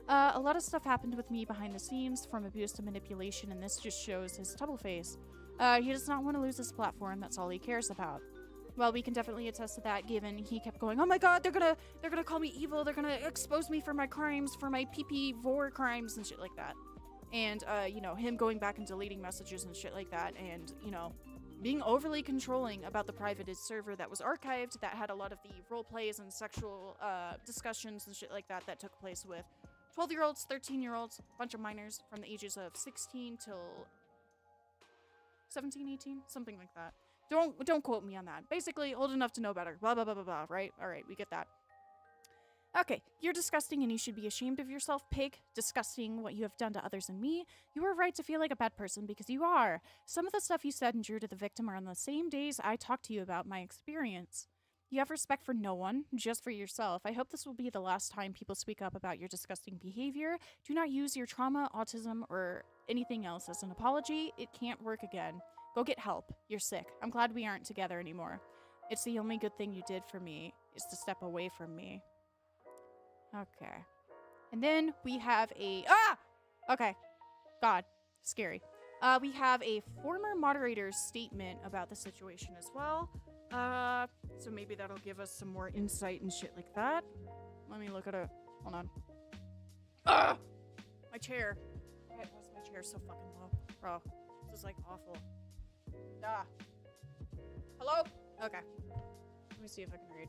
A lot of stuff happened with me behind the scenes, from abuse to manipulation, and this just shows his double face. He does not want to lose his platform, that's all he cares about. Well, we can definitely attest to that, given he kept going, oh my god, they're gonna call me evil, they're gonna expose me for my crimes, for my Vore crimes and shit like that. And, him going back and deleting messages and shit like that, and, being overly controlling about the private server that was archived, that had a lot of the role plays and sexual, discussions and shit like that took place with 12-year-olds, 13-year-olds, a bunch of minors from the ages of 16 till 17, 18, something like that. Don't quote me on that. Basically, old enough to know better. Blah, blah, blah, blah, blah, right? Alright, we get that. Okay, you're disgusting and you should be ashamed of yourself, pig. Disgusting what you have done to others and me. You are right to feel like a bad person because you are. Some of the stuff you said and drew to the victim are on the same days I talked to you about my experience. You have respect for no one, just for yourself. I hope this will be the last time people speak up about your disgusting behavior. Do not use your trauma, autism, or anything else as an apology. It can't work again. Go get help. You're sick. I'm glad we aren't together anymore. It's the only good thing you did for me, is to step away from me. Okay. And then we have a... Okay. God. Scary. We have a former moderator's statement about the situation as well. So maybe that'll give us some more insight and shit like that. Let me look at it. Hold on. My chair. Why was my chair so fucking low? Bro, this is like awful. Hello? Okay. Let me see if I can read.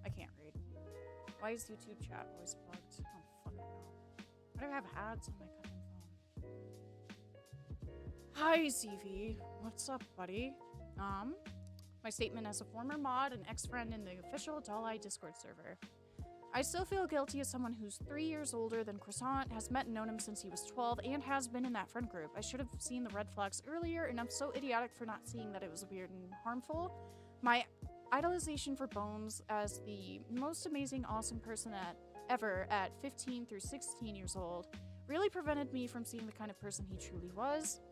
I can't read. Why is YouTube chat always bugged? I don't fucking know. Why do I have ads on my goddamn phone? Hi, ZV. What's up, buddy? My statement as a former mod and ex-friend in the official Doll Eye Discord server. I still feel guilty as someone who's 3 years older than Croissant, has met and known him since he was 12, and has been in that friend group. I should have seen the red flags earlier, and I'm so idiotic for not seeing that it was weird and harmful. My idolization for Bones as the most amazing, awesome person ever at 15 through 16 years old really prevented me from seeing the kind of person he truly was.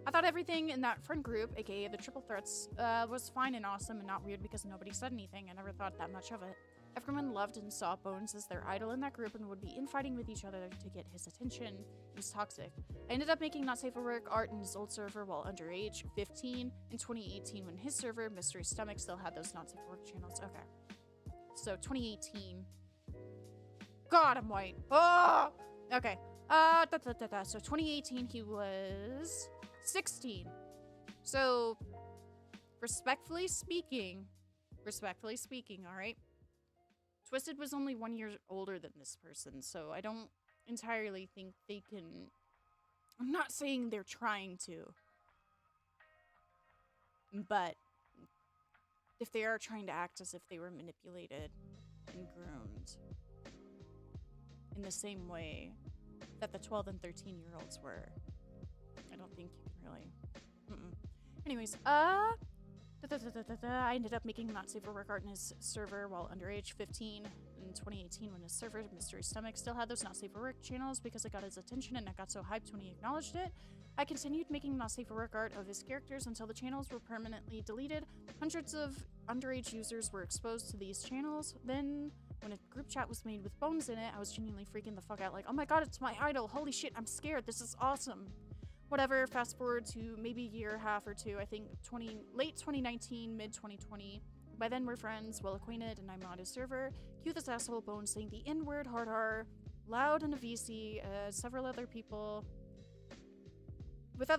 I thought everything in that friend group, aka the Triple Threats, was fine and awesome and not weird because nobody said anything. I never thought that much of it. Everyone loved and saw Bones as their idol in that group and would be infighting with each other to get his attention. It was toxic. I ended up making not safe for work art in his old server while underage, 15, in 2018 when his server, Mystery Stomach, still had those not safe for work channels. Okay. So 2018. God, I'm white. Oh! Okay. So 2018 he was 16. So respectfully speaking, all right? Twisted was only 1 year older than this person, so I don't entirely think they can... I'm not saying they're trying to, but if they are trying to act as if they were manipulated and groomed in the same way that the 12 and 13-year-olds were, I don't think you can really... Anyways, I ended up making not safe for work art in his server while underage, 15, in 2018 when his server, Mystery Stomach, still had those not safe for work channels because it got his attention and I got so hyped when he acknowledged it. I continued making not safe for work art of his characters until the channels were permanently deleted. Hundreds of underage users were exposed to these channels. Then, when a group chat was made with Bones in it, I was genuinely freaking the fuck out, like, oh my god, it's my idol, holy shit, I'm scared, this is awesome. Whatever, fast forward to maybe a year, half or two, I think late 2019, mid 2020. By then we're friends, well acquainted, and I'm on his server. Cue this asshole Bones saying the N-word hard R, loud in a VC, several other people. With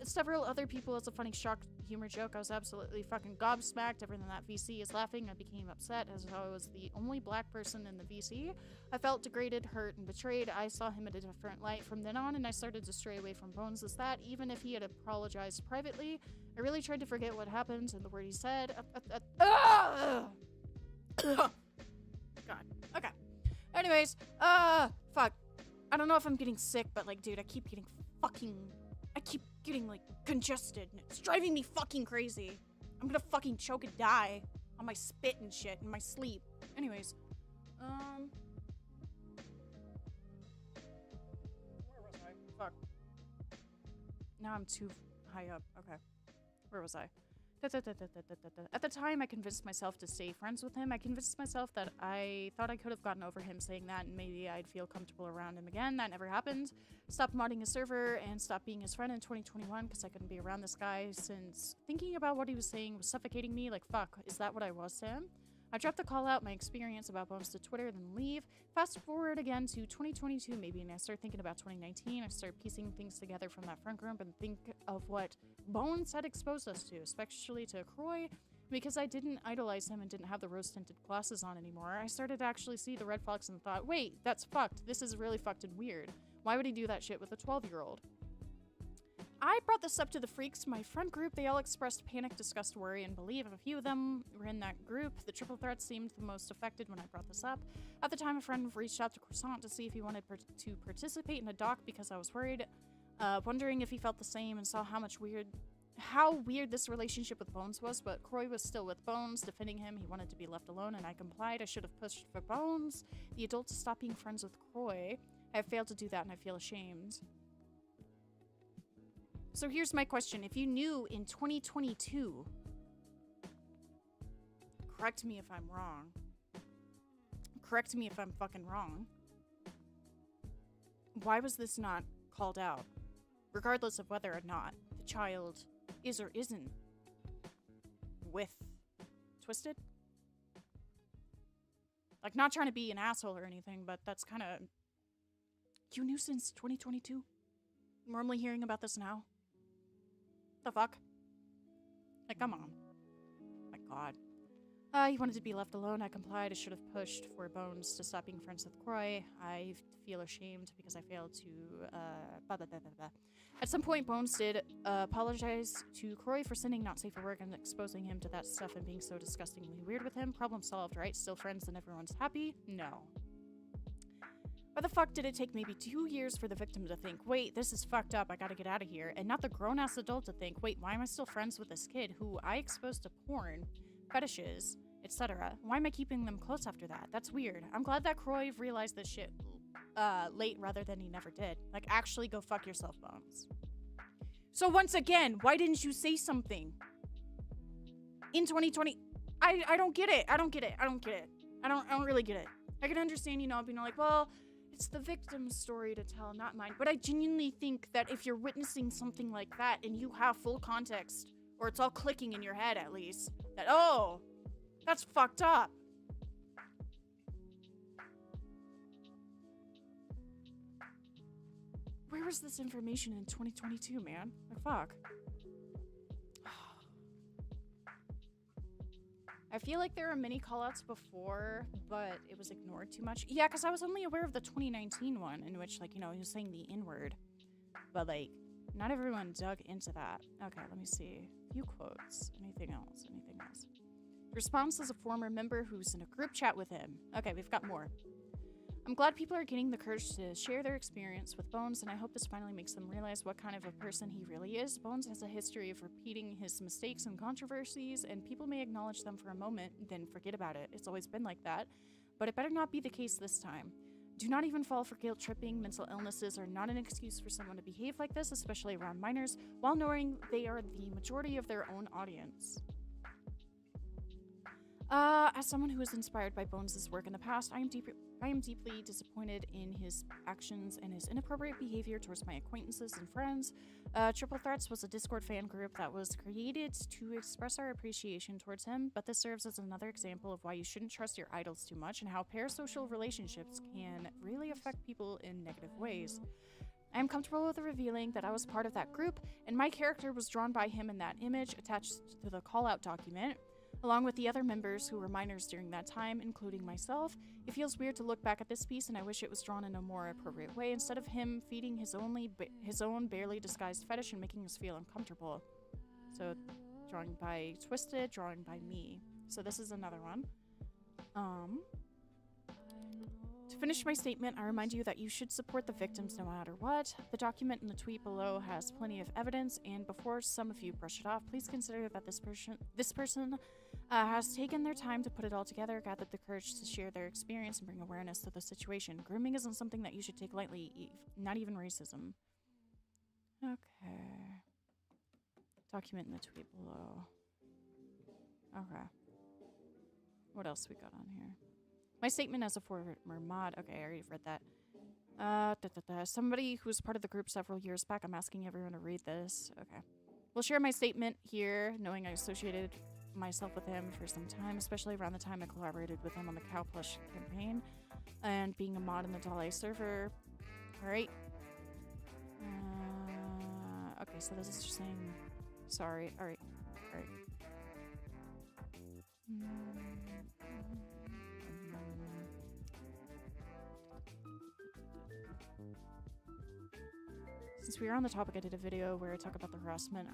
several other people as a funny shock humor joke. I was absolutely fucking gobsmacked. Everyone in that VC is laughing. I became upset as I was the only black person in the VC. I felt degraded, hurt, and betrayed. I saw him in a different light from then on, and I started to stray away from Bones as that, even if he had apologized privately. I really tried to forget what happened and the word he said. God. Okay. Anyways, fuck. I don't know if I'm getting sick, but like, dude, I keep getting, like, congested, and it's driving me fucking crazy. I'm gonna fucking choke and die on my spit and shit in my sleep. Anyways, where was I? Fuck. Now I'm too high up. Okay. Where was I? At the time, I convinced myself to stay friends with him. I convinced myself that I thought I could have gotten over him saying that and maybe I'd feel comfortable around him again. That never happened. Stopped modding his server and stopped being his friend in 2021 because I couldn't be around this guy since thinking about what he was saying was suffocating me. Like, fuck, is that what I was to him? I dropped the call out my experience about Bones to Twitter, then leave. Fast forward again to 2022 maybe, and I start thinking about 2019. I start piecing things together from that front group and think of what Bones had exposed us to, especially to Croy. Because I didn't idolize him and didn't have the rose-tinted glasses on anymore, I started to actually see the red flags and thought, wait, that's fucked. This is really fucked and weird. Why would he do that shit with a 12-year-old? I brought this up to the freaks, my friend group. They all expressed panic, disgust, worry, and belief. A few of them were in that group. The triple threat seemed the most affected when I brought this up. At the time, a friend reached out to Croissant to see if he wanted to participate in a doc because I was worried, wondering if he felt the same and saw how weird this relationship with Bones was, but Croy was still with Bones, defending him. He wanted to be left alone, and I complied. I should have pushed for Bones, the adult, to stop being friends with Croy. I have failed to do that, and I feel ashamed. So here's my question. If you knew in 2022, correct me if I'm wrong. Correct me if I'm fucking wrong. Why was this not called out? Regardless of whether or not the child is or isn't with Twisted? Like, not trying to be an asshole or anything, but that's kind of... You knew since 2022? We're only hearing about this now? The fuck? Like, come on. My god. He wanted to be left alone. I complied. I should have pushed for Bones to stop being friends with Croy. I feel ashamed because I failed to, At some point, Bones did apologize to Croy for sending not safe for work and exposing him to that stuff and being so disgustingly weird with him. Problem solved, right? Still friends and everyone's happy? No. Why the fuck did it take maybe 2 years for the victim to think, wait, this is fucked up, I gotta get out of here, and not the grown-ass adult to think, wait, why am I still friends with this kid who I exposed to porn, fetishes, etc.? Why am I keeping them close after that? That's weird. I'm glad that Croy realized this shit late rather than he never did. Like, actually go fuck yourself, Bones. So once again, why didn't you say something? In 2020, I don't get it. I don't really get it. I can understand, you know, being like, well, it's the victim's story to tell, not mine. But I genuinely think that if you're witnessing something like that and you have full context, or it's all clicking in your head at least, that, oh, that's fucked up. Where was this information in 2022, man? Like, fuck. I feel like there were many callouts before, but it was ignored too much. Yeah, because I was only aware of the 2019 one in which, like, you know, he was saying the N-word. But, like, not everyone dug into that. Okay, let me see. Few quotes. Anything else? Anything else? Response as a former member who's in a group chat with him. Okay, we've got more. I'm glad people are getting the courage to share their experience with Bones, and I hope this finally makes them realize what kind of a person he really is. Bones has a history of repeating his mistakes and controversies, and people may acknowledge them for a moment, then forget about it. It's always been like that, but it better not be the case this time. Do not even fall for guilt tripping. Mental illnesses are not an excuse for someone to behave like this, especially around minors, while knowing they are the majority of their own audience. As someone who was inspired by Bones' work in the past, I am deeply disappointed in his actions and his inappropriate behavior towards my acquaintances and friends. Triple Threats was a Discord fan group that was created to express our appreciation towards him, but this serves as another example of why you shouldn't trust your idols too much and how parasocial relationships can really affect people in negative ways. I am comfortable with revealing that I was part of that group, and my character was drawn by him in that image attached to the call-out document. Along with the other members who were minors during that time, including myself, it feels weird to look back at this piece, and I wish it was drawn in a more appropriate way instead of him feeding his own barely disguised fetish and making us feel uncomfortable. So, drawing by Twisted, drawing by me. So this is another one. To finish my statement, I remind you that you should support the victims no matter what. The document in the tweet below has plenty of evidence, and before some of you brush it off, please consider that this person has taken their time to put it all together, gathered the courage to share their experience, and bring awareness to the situation. Grooming isn't something that you should take lightly, not even racism. Okay. Document in the tweet below. Okay. What else we got on here? My statement as a former mod. Okay, I already read that. Somebody who's part of the group several years back. I'm asking everyone to read this. Okay. We'll share my statement here, knowing I associated myself with him for some time, especially around the time I collaborated with him on the Cow Plush campaign and being a mod in the Dalai server. Alright. Okay, so this is just saying sorry. Alright. Since we were on the topic, I did a video where I talk about the harassment.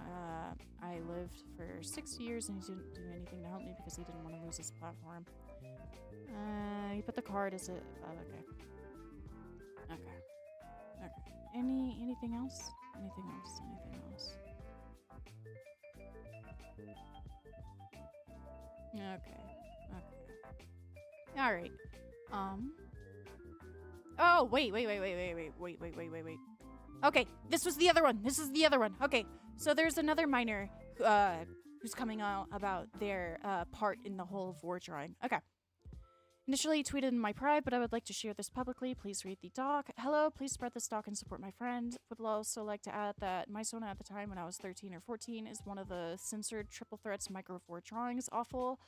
I lived for 6 years and he didn't do anything to help me because he didn't want to lose his platform. He put the card as a... okay. Anything else? Anything else? Okay. Alright. Oh, wait. Okay, this is the other one. Okay, so there's another minor who's coming out about their part in the whole Vore drawing. Okay. Initially tweeted in my pride, but I would like to share this publicly. Please read the doc. Hello, please spread this doc and support my friend. Would also like to add that my Sona at the time when I was 13 or 14 is one of the censored Triple Threats micro Vore drawings. Awful.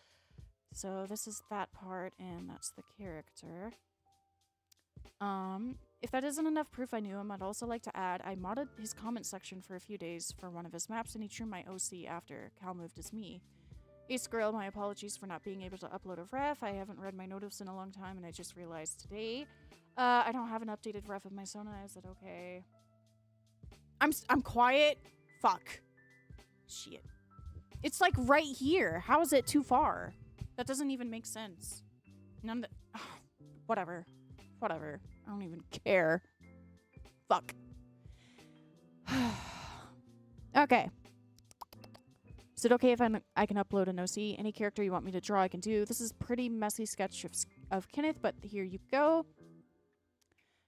So this is that part, and that's the character. If that isn't enough proof I knew him, I'd also like to add I modded his comment section for a few days for one of his maps, and he drew my OC after. Cal moved as me. Ace Girl, my apologies for not being able to upload a ref. I haven't read my notice in a long time, and I just realized today. I don't have an updated ref of my Sona. Is it okay? I'm quiet. Fuck. Shit. It's like right here. How is it too far? That doesn't even make sense. None of the... Whatever. I don't even care. Fuck. Okay. Is it okay if I can upload an OC? Any character you want me to draw, I can do. This is pretty messy sketch of Kenneth, but here you go.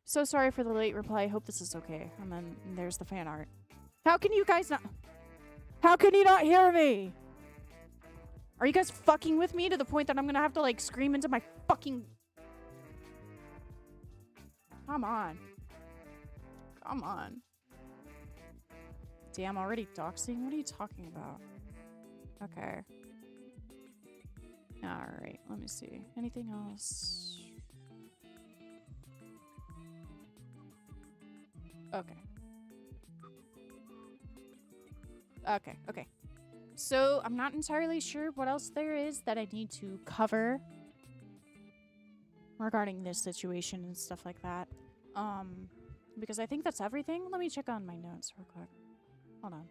So sorry for the late reply. I hope this is okay. And then there's the fan art. How can you guys not... How can you not hear me? Are you guys fucking with me to the point that I'm gonna have to, like, scream into my fucking... Come on. Damn, already doxing? What are you talking about? Okay. Alright, let me see. Anything else? Okay. So I'm not entirely sure what else there is that I need to cover regarding this situation and stuff like that. Because I think that's everything. Let me check on my notes real quick. Hold on.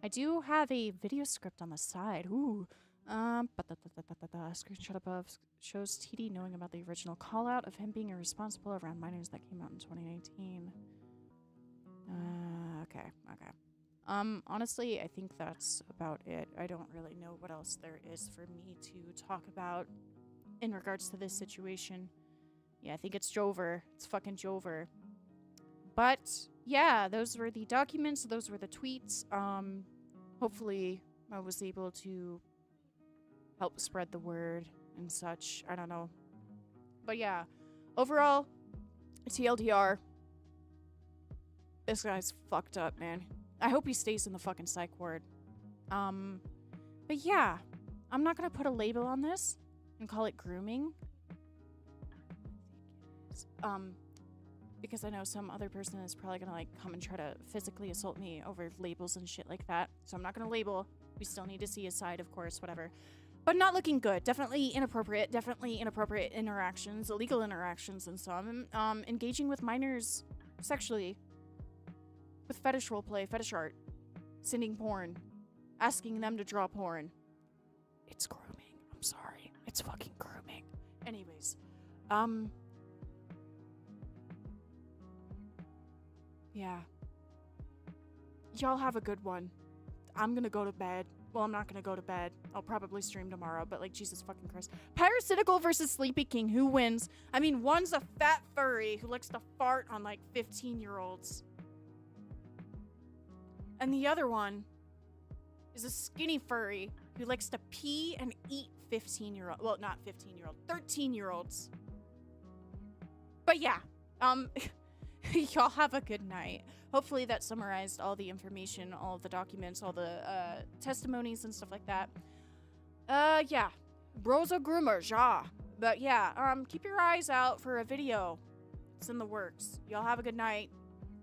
I do have a video script on the side. Ooh. Screenshot above shows TD knowing about the original call out of him being irresponsible around minors that came out in 2019. Okay. Honestly, I think that's about it. I don't really know what else there is for me to talk about in regards to this situation. Yeah, I think it's Jover. It's fucking Jover. But, yeah, those were the documents. Those were the tweets. Hopefully I was able to help spread the word and such. I don't know. But, yeah, overall, TLDR, this guy's fucked up, man. I hope he stays in the fucking psych ward. But, yeah, I'm not gonna put a label on this and call it grooming. Because I know some other person is probably gonna like come and try to physically assault me over labels and shit like that. So I'm not gonna label. We still need to see his side, of course, whatever. But not looking good. Definitely inappropriate interactions, illegal interactions and some. Engaging with minors sexually. With fetish roleplay, fetish art. Sending porn. Asking them to draw porn. It's grooming. I'm sorry. It's fucking grooming. Anyways. Yeah. Y'all have a good one. I'm gonna go to bed. Well, I'm not gonna go to bed. I'll probably stream tomorrow, but like, Jesus fucking Christ. Parasitical versus Sleepykinq. Who wins? I mean, one's a fat furry who likes to fart on like 15-year-olds. And the other one is a skinny furry who likes to pee and eat 15-year-old. Well, not 15-year-old. 13-year-olds. But yeah. Y'all have a good night. Hopefully that summarized all the information, all of the documents, all the testimonies and stuff like that. Yeah. Bro's a groomer, ja. But yeah, keep your eyes out for a video. It's in the works. Y'all have a good night.